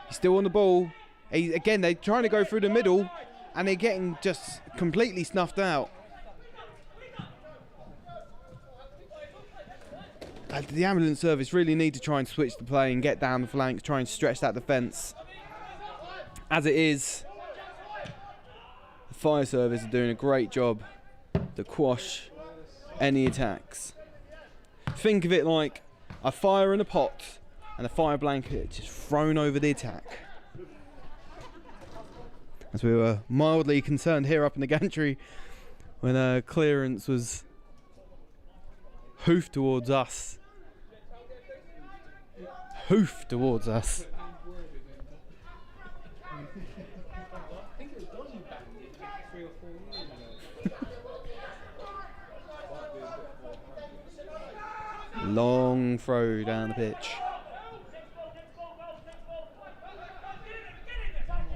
He's still on the ball. Again, they're trying to go through the middle, and they're getting just completely snuffed out. The ambulance service really need to try and switch the play and get down the flank, try and stretch that defence. As it is, the fire service are doing a great job to quash any attacks. Think of it like a fire in a pot and a fire blanket just thrown over the attack. As we were mildly concerned here up in the gantry when a clearance was hoofed towards us. Hoofed towards us. I think it was Dodgy banned it 3 or 4 years ago. Long throw down the pitch.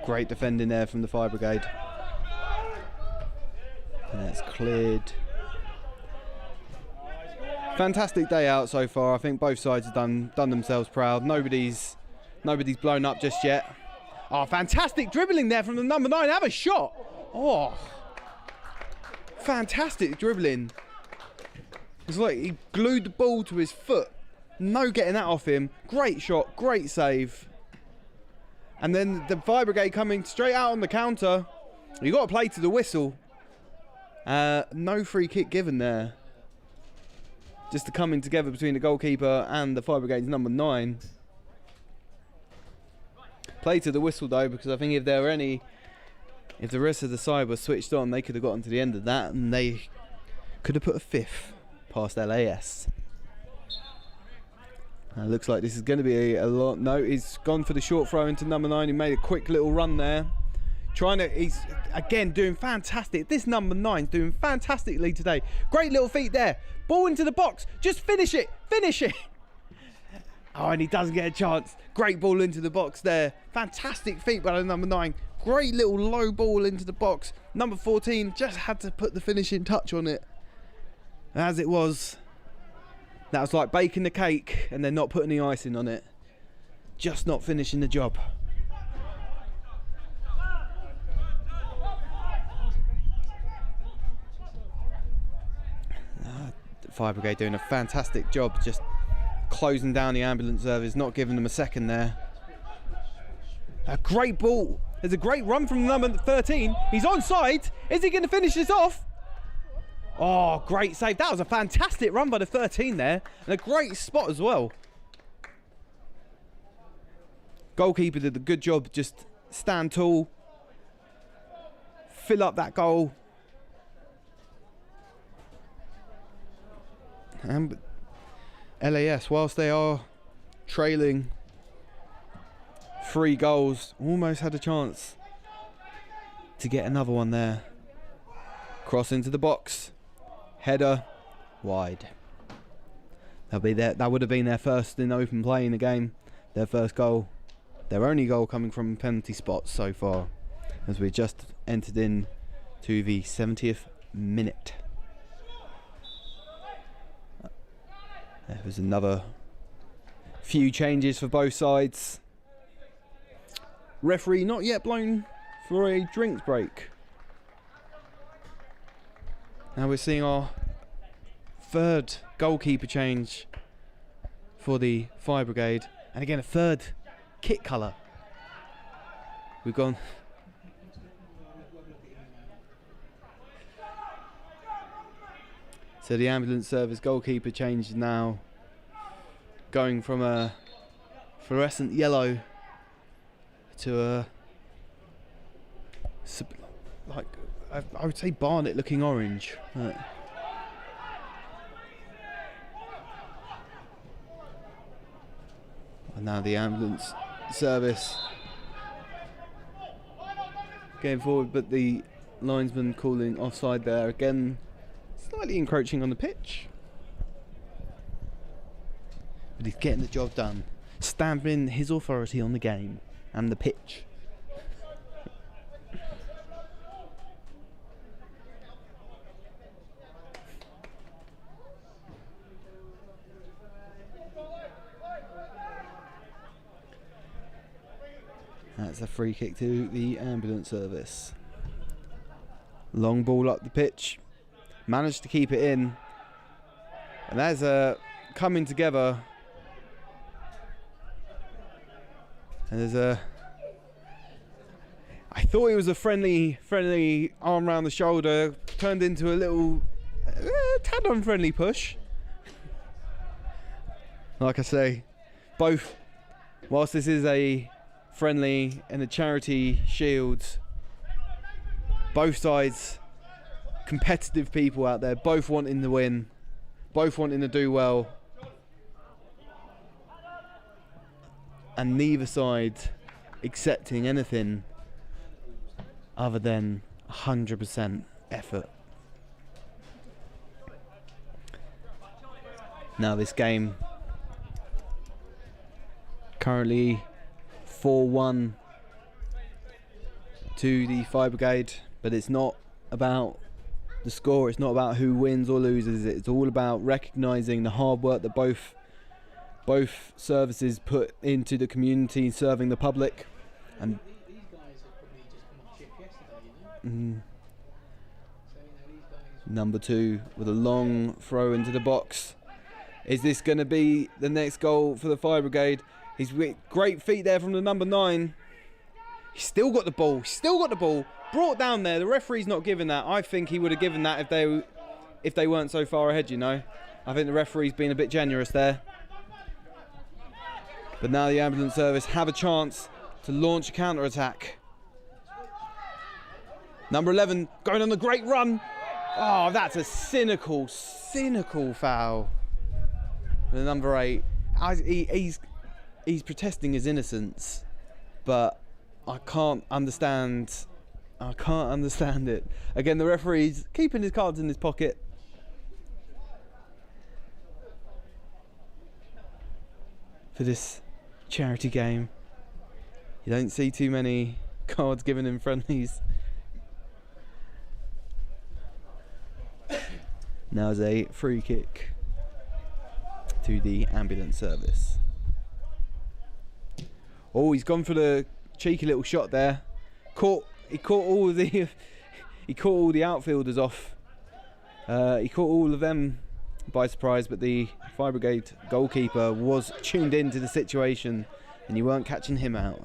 Great defending there from the fire brigade. And that's cleared. Fantastic day out so far. I think both sides have done themselves proud. Nobody's blown up just yet. Oh, fantastic dribbling there from the number 9. Have a shot. Oh, fantastic dribbling. It's like he glued the ball to his foot. No getting that off him. Great shot, great save. And then the fire brigade coming straight out on the counter. You got to play to the whistle. No free kick given there. Just the coming together between the goalkeeper and the fire brigade's number 9. Play to the whistle though, because I think if the rest of the side were switched on, they could have gotten to the end of that and they could have put a 5th past LAS. Looks like this is going to be a lot. No, he's gone for the short throw into number 9. He made a quick little run there. He's again doing fantastic. This number 9's doing fantastically today. Great little feet there. Ball into the box. Just finish it. Finish it. Oh, and he doesn't get a chance. Great ball into the box there. Fantastic feet by the number 9. Great little low ball into the box. Number 14 just had to put the finishing touch on it. As it was, that was like baking the cake and then not putting the icing on it. Just not finishing the job. The fire brigade doing a fantastic job, just closing down the ambulance service, not giving them a second there. A great ball. There's a great run from number 13. He's onside. Is he going to finish this off? Oh, great save. That was a fantastic run by the 13 there. And a great spot as well. Goalkeeper did a good job. Just stand tall. Fill up that goal. And LAS, whilst they are trailing 3 goals, almost had a chance to get another one there. Cross into the box. Header. Wide. That'll be that would have been their first in open play in the game. Their first goal. Their only goal coming from penalty spots so far, as we just entered in to the 70th minute. There was another few changes for both sides. Referee not yet blown for a drinks break. Now we're seeing our 3rd goalkeeper change for the Fire Brigade, and again a 3rd kit colour. We've gone. So the ambulance service goalkeeper change is now going from a fluorescent yellow to a like I would say Barnet looking orange. And now the ambulance service going forward, but the linesman calling offside there again, slightly encroaching on the pitch. But he's getting the job done, stamping his authority on the game and the pitch. That's a free kick to the ambulance service. Long ball up the pitch. Managed to keep it in. And there's a coming together. And there's a... I thought it was a friendly arm around the shoulder. Turned into a little... tad unfriendly push. Like I say, both... Whilst this is a friendly and a charity shield, both sides competitive people out there, both wanting to win, both wanting to do well, and neither side accepting anything other than 100% effort. Now this game currently 4-1 to the Fire Brigade, but it's not about the score, it's not about who wins or loses, it's all about recognising the hard work that both services put into the community, serving the public. And these guys have probably just come off shift yesterday, you know? So, these guys... Number 2 with a long throw into the box. Is this going to be the next goal for the Fire Brigade? He's with great feet there from the number 9. He's still got the ball. Brought down there. The referee's not giving that. I think he would have given that if they weren't so far ahead, you know. I think the referee's been a bit generous there. But now the ambulance service have a chance to launch a counter-attack. Number 11 going on a great run. Oh, that's a cynical foul. The number 8. He's protesting his innocence, but I can't understand it. Again, the referee's keeping his cards in his pocket. For this charity game, you don't see too many cards given in friendlies. Now is a free kick to the ambulance service. Oh, he's gone for the cheeky little shot there. He caught all the outfielders off. He caught all of them by surprise, but the Fire Brigade goalkeeper was tuned into the situation, and you weren't catching him out.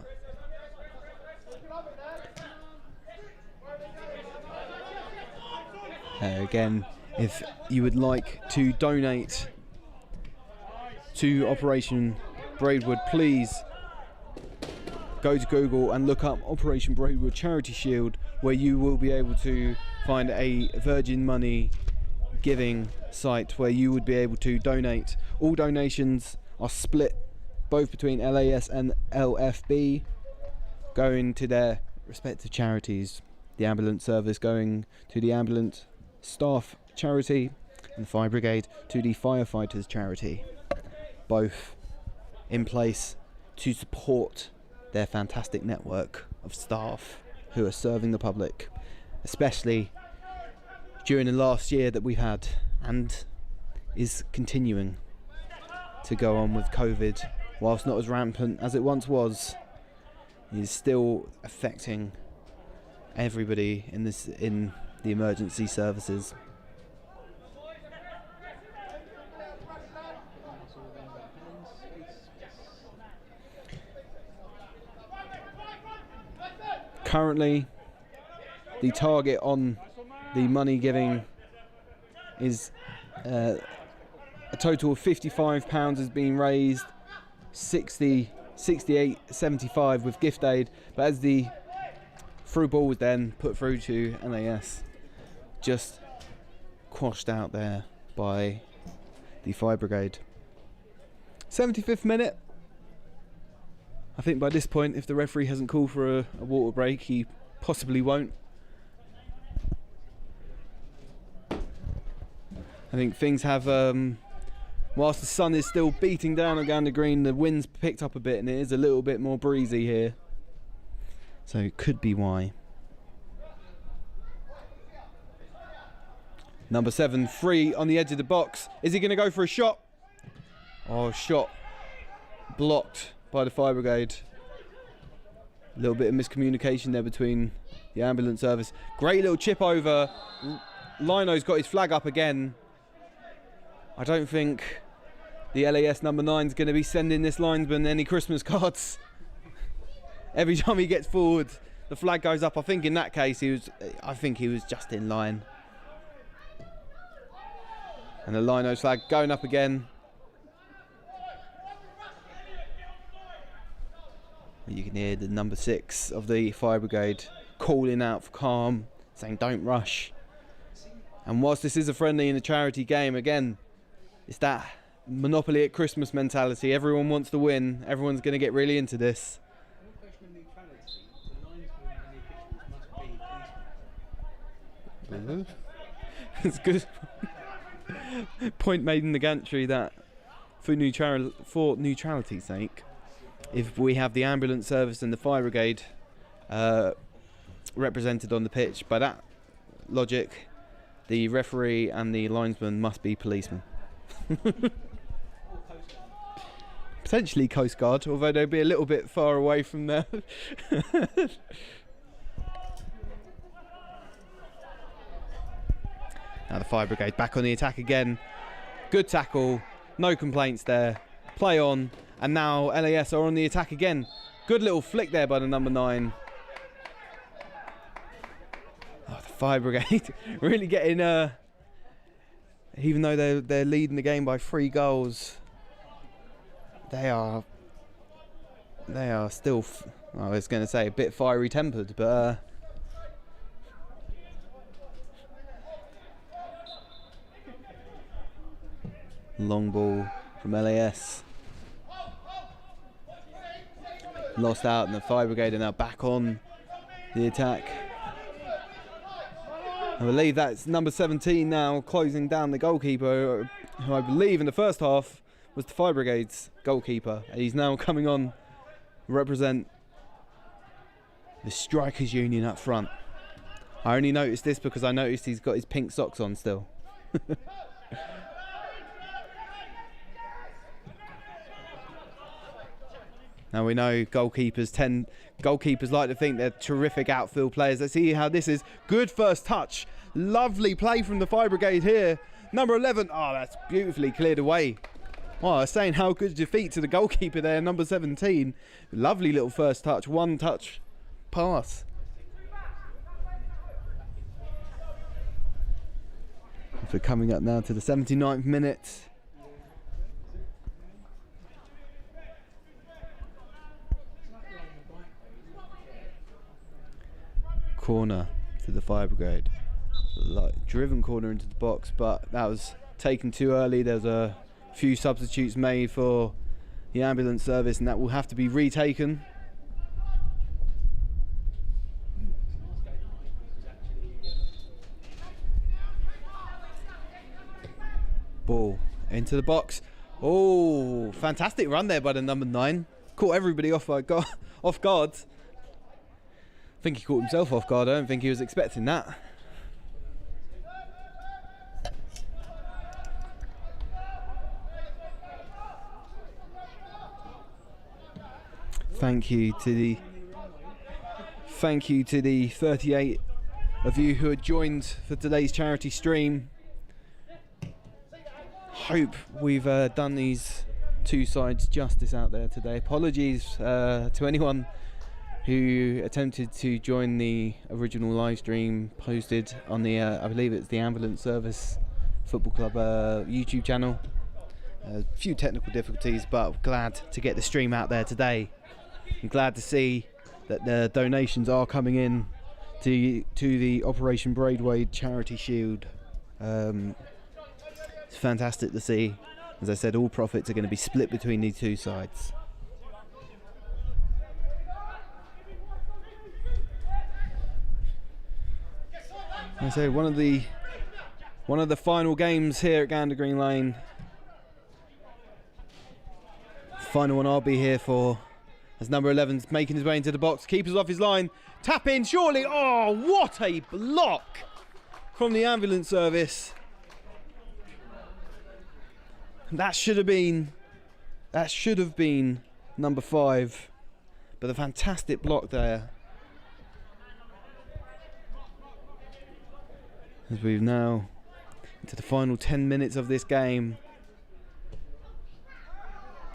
Again, if you would like to donate to Operation Braidwood, please go to Google and look up Operation Braidwood Charity Shield, where you will be able to find a Virgin Money giving site where you would be able to donate. All donations are split both between LAS and LFB, going to their respective charities. The ambulance service going to the ambulance staff charity, and the fire brigade to the firefighters charity, both in place to support their fantastic network of staff who are serving the public, especially during the last year that we've had and is continuing to go on with COVID. Whilst not as rampant as it once was, is still affecting everybody in the emergency services. Currently, the target on the money giving is a total of £55 has been raised, 68.75 with gift aid, but as the through ball was then put through to LAS, just quashed out there by the fire brigade. 75th minute. I think by this point, if the referee hasn't called for a water break, he possibly won't. I think things have, whilst the sun is still beating down on Gander Green, the wind's picked up a bit and it is a little bit more breezy here. So it could be why. Number 7, free on the edge of the box. Is he going to go for a shot? Oh, shot blocked by the fire brigade. A little bit of miscommunication there between the ambulance service. Great little chip over. Lino's got his flag up again. I don't think the LAS number 9 is going to be sending this linesman any Christmas cards. Every time he gets forward, the flag goes up. I think in that case he was just in line. And the Lino's flag going up again. You can hear the number 6 of the fire brigade calling out for calm, saying don't rush. And whilst this is a friendly and a charity game, again, it's that Monopoly at Christmas mentality. Everyone wants to win. Everyone's going to get really into this. It's good. Point made in the gantry that for neutrality's sake, if we have the ambulance service and the fire brigade represented on the pitch, by that logic, the referee and the linesman must be policemen. Potentially Coast Guard, although they'd be a little bit far away from there. Now the fire brigade back on the attack again. Good tackle, no complaints there. Play on, and now LAS are on the attack again. Good little flick there by the number 9. Oh, the fire brigade really getting, even though they're leading the game by 3 goals, they are still, I was going to say a bit fiery tempered, but long ball from LAS. Lost out, and the fire brigade are now back on the attack. I believe that's number 17 now, closing down the goalkeeper, who I believe in the first half was the fire brigade's goalkeeper. He's now coming on to represent the strikers union up front. I only noticed this because I noticed he's got his pink socks on still. Now we know goalkeepers like to think they're terrific outfield players. Let's see how this is. Good first touch. Lovely play from the fire brigade here. Number 11. Oh, that's beautifully cleared away. Oh, I was saying how good's your feet to the goalkeeper there, number 17. Lovely little first touch. One touch pass. So coming up now to the 79th minute. Corner to the fire brigade. Driven corner into the box, but that was taken too early. There's a few substitutes made for the ambulance service, and that will have to be retaken. Ball into the box. Oh, fantastic run there by the number 9. Caught everybody off guard. I think he caught himself off guard. I don't think he was expecting that. Thank you to the 38 of you who had joined for today's charity stream. Hope we've done these two sides justice out there today. Apologies to anyone who attempted to join the original live stream posted on the I believe it's the Ambulance Service Football Club YouTube channel. A few technical difficulties, but glad to get the stream out there today. I'm glad to see that the donations are coming in to the Operation Braidwood Charity Shield. It's fantastic to see. As I said, all profits are going to be split between these two sides. I say one of the final games here at Gander Green Lane. Final one I'll be here for, as number 11's making his way into the box. Keeper's off his line. Tap in, surely. Oh, what a block from the ambulance service. That should have been number 5. But a fantastic block there. As we've now into the final 10 minutes of this game.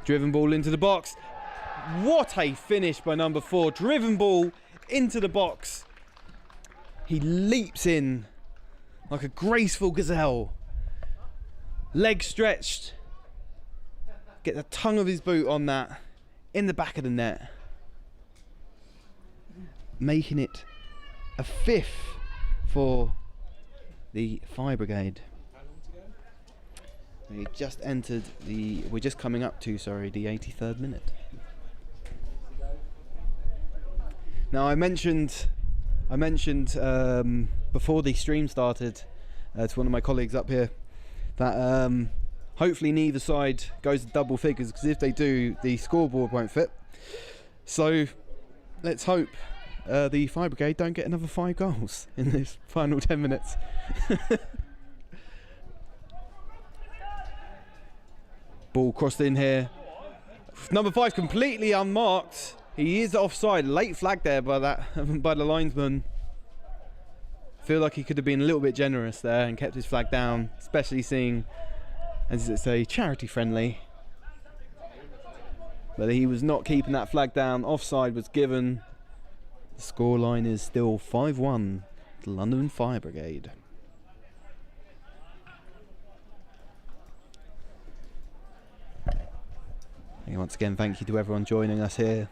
Driven ball into the box. What a finish by number 4. Driven ball into the box. He leaps in like a graceful gazelle. Legs stretched. Get the tongue of his boot on that. In the back of the net. Making it a 5th for the fire brigade. We just entered we're just coming up to, the 83rd minute. Now I mentioned before the stream started to one of my colleagues up here that hopefully neither side goes to double figures, because if they do, the scoreboard won't fit. So let's hope the fire brigade don't get another 5 goals in this final 10 minutes. Ball crossed in here. Number 5 completely unmarked. He is offside. Late flag there by the linesman. Feel like he could have been a little bit generous there and kept his flag down, especially seeing as it's a charity friendly. But he was not keeping that flag down. Offside was given. The scoreline is still 5-1 to London Fire Brigade. And once again, thank you to everyone joining us here.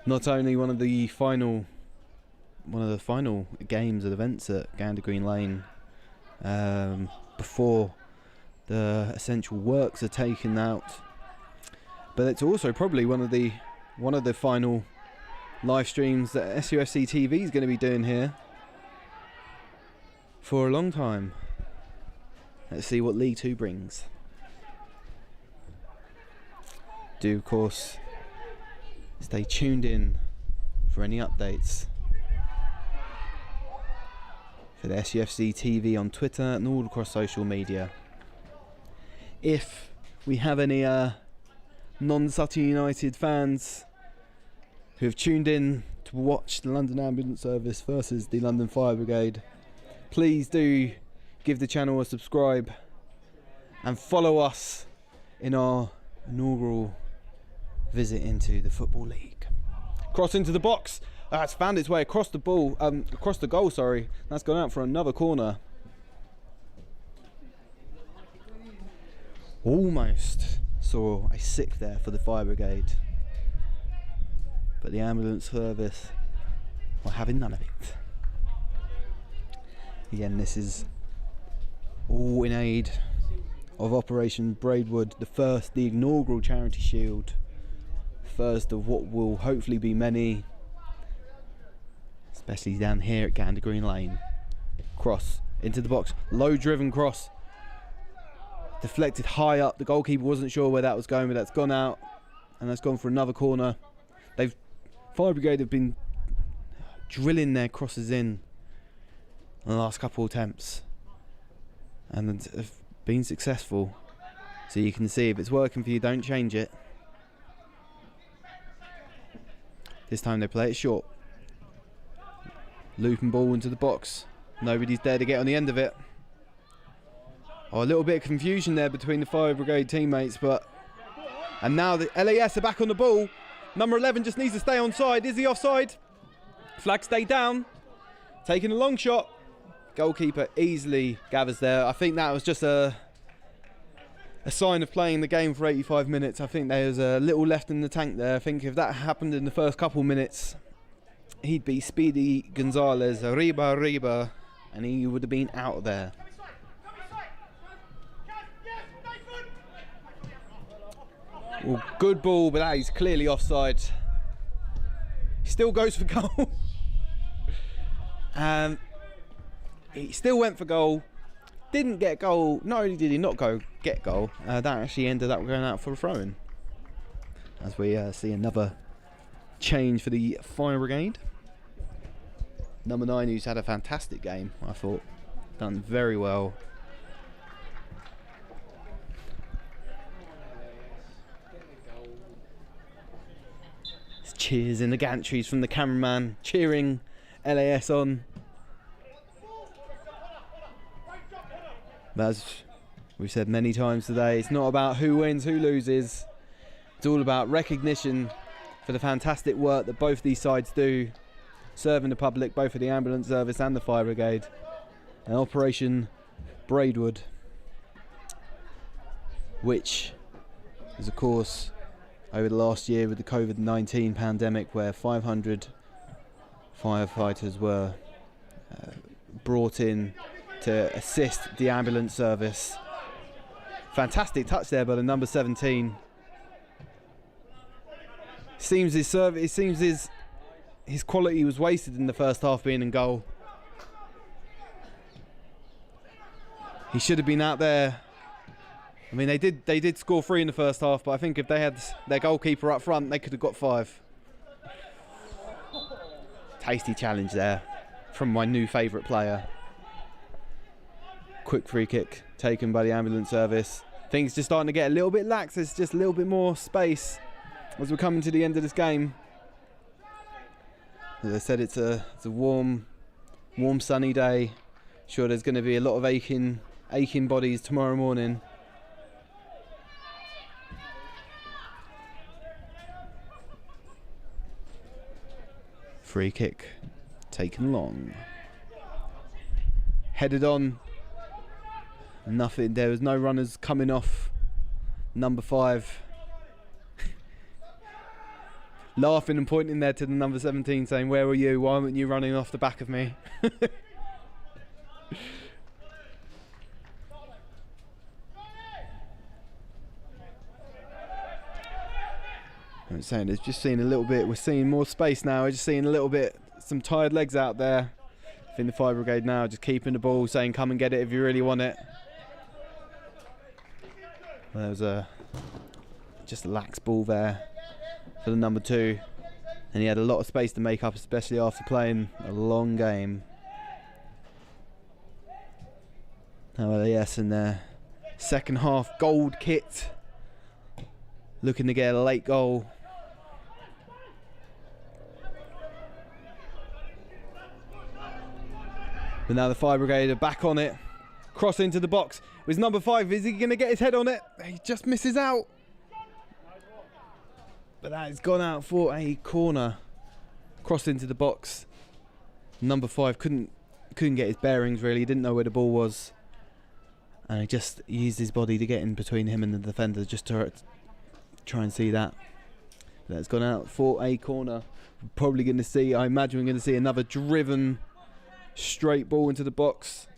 Not only one of the final games and events at Gander Green Lane before the essential works are taken out, but it's also probably one of the final live streams that SUFCtv is going to be doing here for a long time. Let's see what League 2 brings. Do of course stay tuned in for any updates for the SUFCtv on Twitter and all across social media. If we have any non-Sutton United fans who have tuned in to watch the London Ambulance Service versus the London Fire Brigade, please do give the channel a subscribe and follow us in our inaugural visit into the Football League. Cross into the box. It's found its way across the goal. That's gone out for another corner. Almost saw a sick there for the fire brigade, but the ambulance service were having none of it. Again, this is all in aid of Operation Braidwood, the inaugural charity shield, first of what will hopefully be many, especially down here at Gander Green Lane. Cross into the box, low driven cross, deflected high up. The goalkeeper wasn't sure where that was going, but that's gone out, and that's gone for another corner. Fire brigade have been drilling their crosses in the last couple of attempts and have been successful. So you can see if it's working for you, don't change it. This time they play it short. Looping ball into the box. Nobody's there to get on the end of it. Oh, a little bit of confusion there between the fire brigade teammates, and now the LAS are back on the ball. Number 11 just needs to stay onside. Is he offside? Flag stayed down. Taking a long shot. Goalkeeper easily gathers there. I think that was just a sign of playing the game for 85 minutes. I think there was a little left in the tank there. I think if that happened in the first couple minutes, he'd be Speedy Gonzalez, Reba, and he would have been out of there. Well, good ball, but that is clearly offside. He still goes for goal. He still went for goal. Didn't get goal. Not only did he not get goal, that actually ended up going out for a throw-in. As we see another change for the fire brigade. Number 9, who's had a fantastic game, I thought. Done very well. Cheers in the gantries from the cameraman, cheering LAS on. But as we've said many times today, it's not about who wins, who loses. It's all about recognition for the fantastic work that both these sides do, serving the public, both for the ambulance service and the fire brigade. And Operation Braidwood, which is of course over the last year with the COVID-19 pandemic, where 500 firefighters were brought in to assist the ambulance service. Fantastic touch there by the number 17. Seems his quality was wasted in the first half, being in goal. He should have been out there. I mean, they did score 3 in the first half, but I think if they had their goalkeeper up front, they could have got 5. Tasty challenge there from my new favourite player. Quick free kick taken by the ambulance service. Things just starting to get a little bit lax. There's just a little bit more space as we're coming to the end of this game. As I said, it's a warm sunny day. Sure, there's going to be a lot of aching bodies tomorrow morning. Free kick taken long. Headed on. Nothing. There was no runners coming off. Number 5. Laughing and pointing there to the number 17, saying, "Where were you? Why weren't you running off the back of me?" I'm saying it's just seeing a little bit. We're seeing more space now. We're just seeing a little bit. Some tired legs out there. I think the fire brigade now just keeping the ball, saying, "Come and get it if you really want it." There was just a lax ball there for the number 2, and he had a lot of space to make up, especially after playing a long game. Now yes, in their second half gold kit, looking to get a late goal. But now the fire brigade are back on it. Cross into the box. With number 5, is he going to get his head on it? He just misses out. But that has gone out for a corner. Cross into the box. Number 5 couldn't get his bearings really. Didn't know where the ball was. and he just used his body to get in between him and the defender, just to try and see that. That's gone out for a corner. We're probably going to see, I imagine we're going to see another driven straight ball into the box.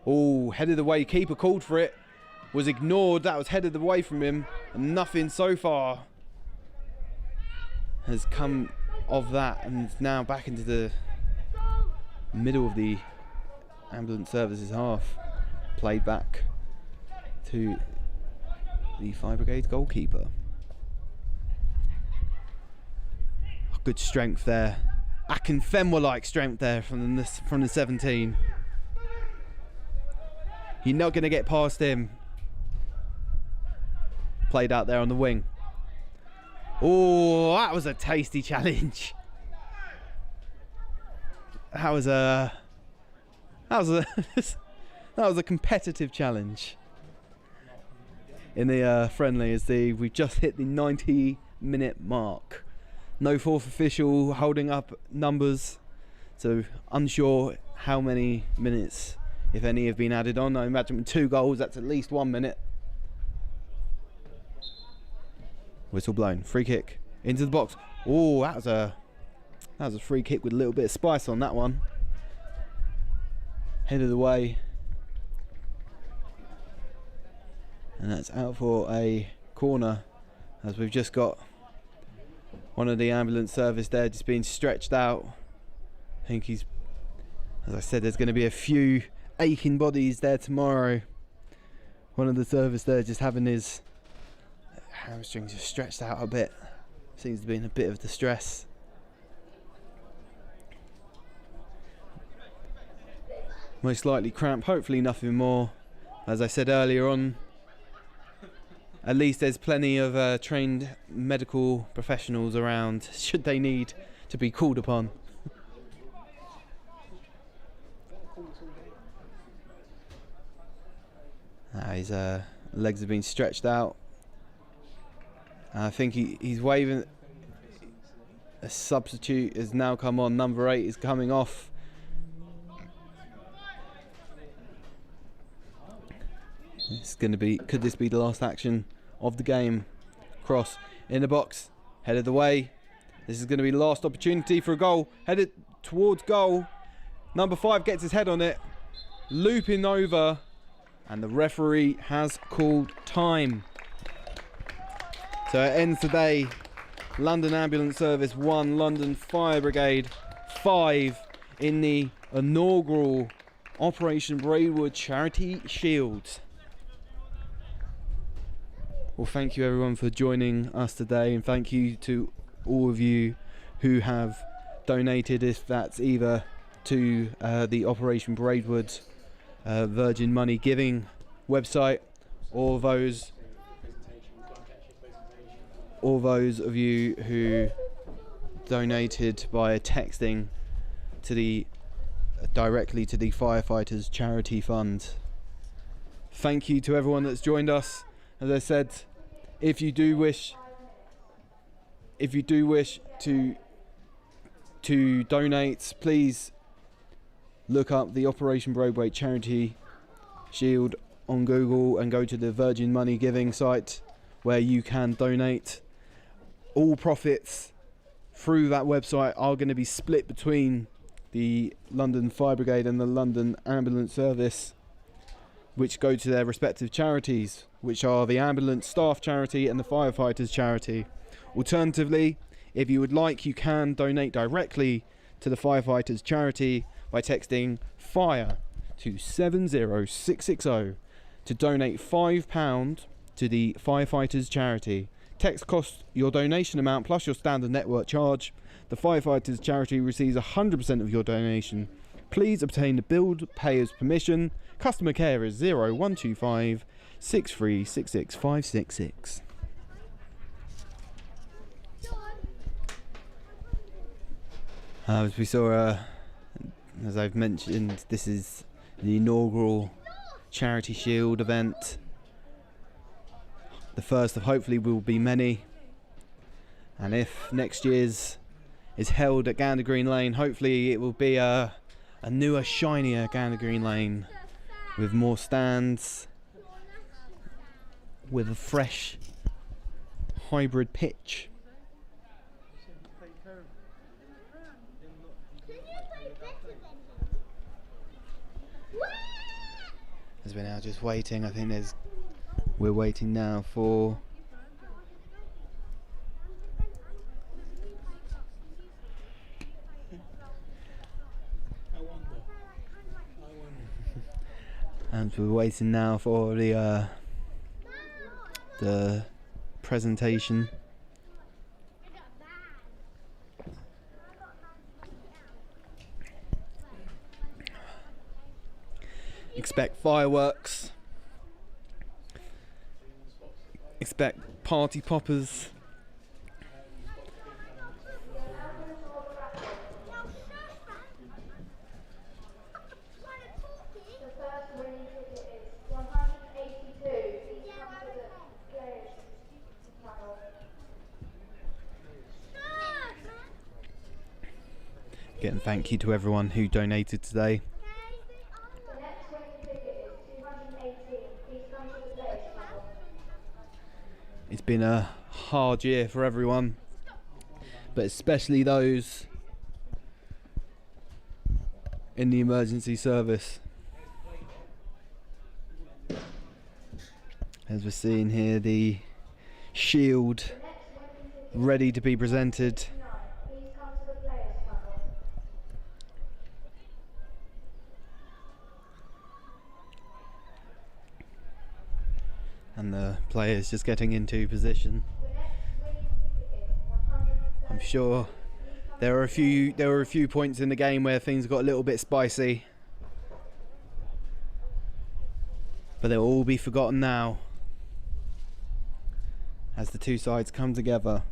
Oh, headed away, keeper called for it, was ignored, that was headed away from him, and nothing so far has come of that, and it's now back into the middle of the ambulance services half, played back to the Fire Brigade's goalkeeper. Good strength there, Akinfenwa-like strength there from the 17. You're not going to get past him. Played out there on the wing. Oh, that was a tasty challenge. That was a competitive challenge in the friendly, as we've just hit the 90-minute mark. No fourth official holding up numbers, so unsure how many minutes, if any, have been added on. I imagine with 2 goals, that's at least 1 minute. Whistle blown, free kick into the box. Oh, that was a free kick with a little bit of spice on that one. Headed away, and that's out for a corner, as we've just got one of the ambulance service there just being stretched out. I think he's, as I said, there's going to be a few aching bodies there tomorrow. One of the service there just having his hamstrings just stretched out a bit. Seems to be in a bit of distress. Most likely cramp, hopefully nothing more. As I said earlier on, at least there's plenty of trained medical professionals around should they need to be called upon. His legs have been stretched out. I think he's waving. A substitute has now come on. Number 8 is coming off. It's going to be, could this be the last action of the game? Cross in the box, headed away. This is going to be the last opportunity for a goal. Headed towards goal. Number 5 gets his head on it, looping over, and the referee has called time. So it ends today. London Ambulance Service 1, London Fire Brigade 5 in the inaugural Operation Braidwood Charity Shield. Well, thank you everyone for joining us today, and thank you to all of you who have donated, if that's either to the Operation Braidwood Virgin Money Giving website, or those of you who donated by texting to the directly to the Firefighters Charity Fund. Thank you to everyone that's joined us. As I said, if you do wish to donate, please look up the Operation Braidwood Charity Shield on Google and go to the Virgin Money Giving site where you can donate. All profits through that website are going to be split between the London Fire Brigade and the London Ambulance Service, which go to their respective charities, which are the Ambulance Staff Charity and the Firefighters Charity. Alternatively, if you would like, you can donate directly to the Firefighters Charity by texting FIRE to 70660 to donate £5 to the Firefighters Charity. Text costs your donation amount plus your standard network charge. The Firefighters Charity receives 100% of your donation. Please obtain the billed payer's permission. Customer care is 0125 6366 566. As we saw, as I've mentioned, this is the inaugural Charity Shield event. The first of hopefully will be many. And if next year's is held at Gander Green Lane, hopefully it will be a newer, shinier Gander Green Lane with more stands, with a fresh hybrid pitch. As we're now just waiting, I think we're waiting now for and we're waiting now for the presentation. Expect fireworks. Expect party poppers. Again, thank you to everyone who donated today. It's been a hard year for everyone, but especially those in the emergency service. As we're seeing here, the shield ready to be presented. And the players just getting into position. I'm sure there were a few points in the game where things got a little bit spicy, but they'll all be forgotten now as the two sides come together.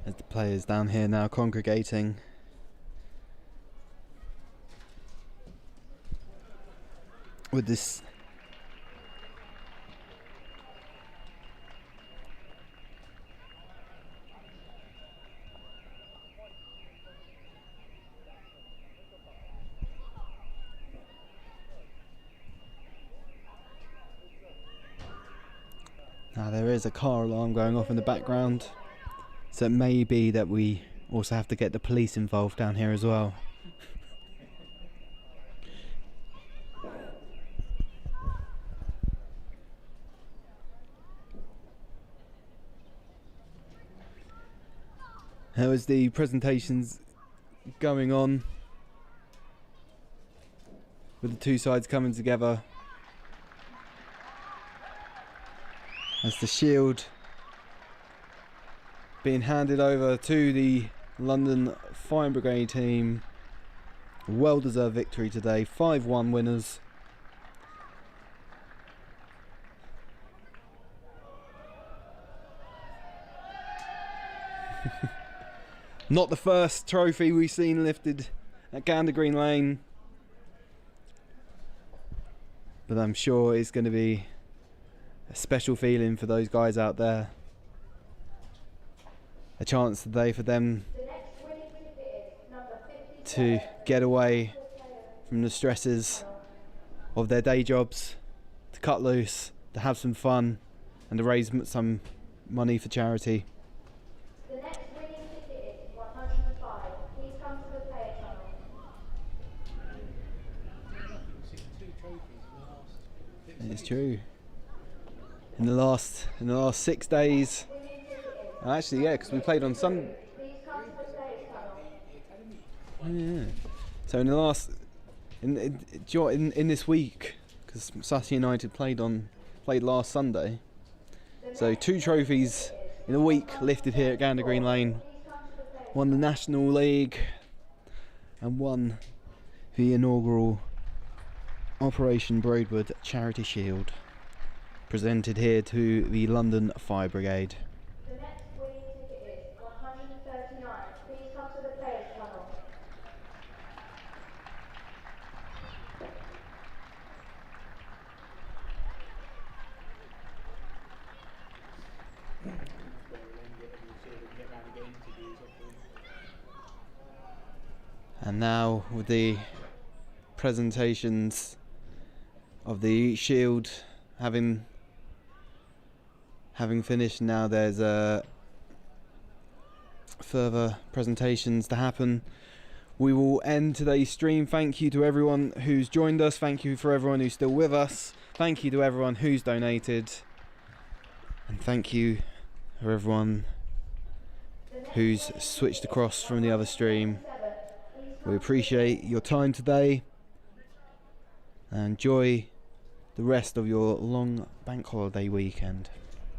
As the players down here now congregating. With this now there is a car alarm going off in the background. So it may be that we also have to get the police involved down here as well. How is the presentations going on? With the two sides coming together. As the shield being handed over to the London Fire Brigade team. Well deserved victory today, 5-1 winners. Not the first trophy we've seen lifted at Gander Green Lane, but I'm sure it's going to be a special feeling for those guys out there. A chance today for them to get away from the stresses of their day jobs, to cut loose, to have some fun, and to raise some money for charity. The next winning ticket is 105. Please come to the player tunnel. It's true. In the last 6 days. Actually, yeah, because we played on Sunday. Yeah. So in the last, in this week, because Sutton United played last Sunday. So 2 trophies in a week lifted here at Gander Green Lane. Won the National League and won the inaugural Operation Braidwood Charity Shield, presented here to the London Fire Brigade. The next winning ticket is 105. And now with the presentations of the shield having finished, now there's further presentations to happen. We will end today's stream. Thank you to everyone who's joined us. Thank you for everyone who's still with us. Thank you to everyone who's donated. And thank you for everyone who's switched across from the other stream. We appreciate your time today. And enjoy the rest of your long bank holiday weekend.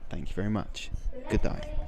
Thank you very much. Good night.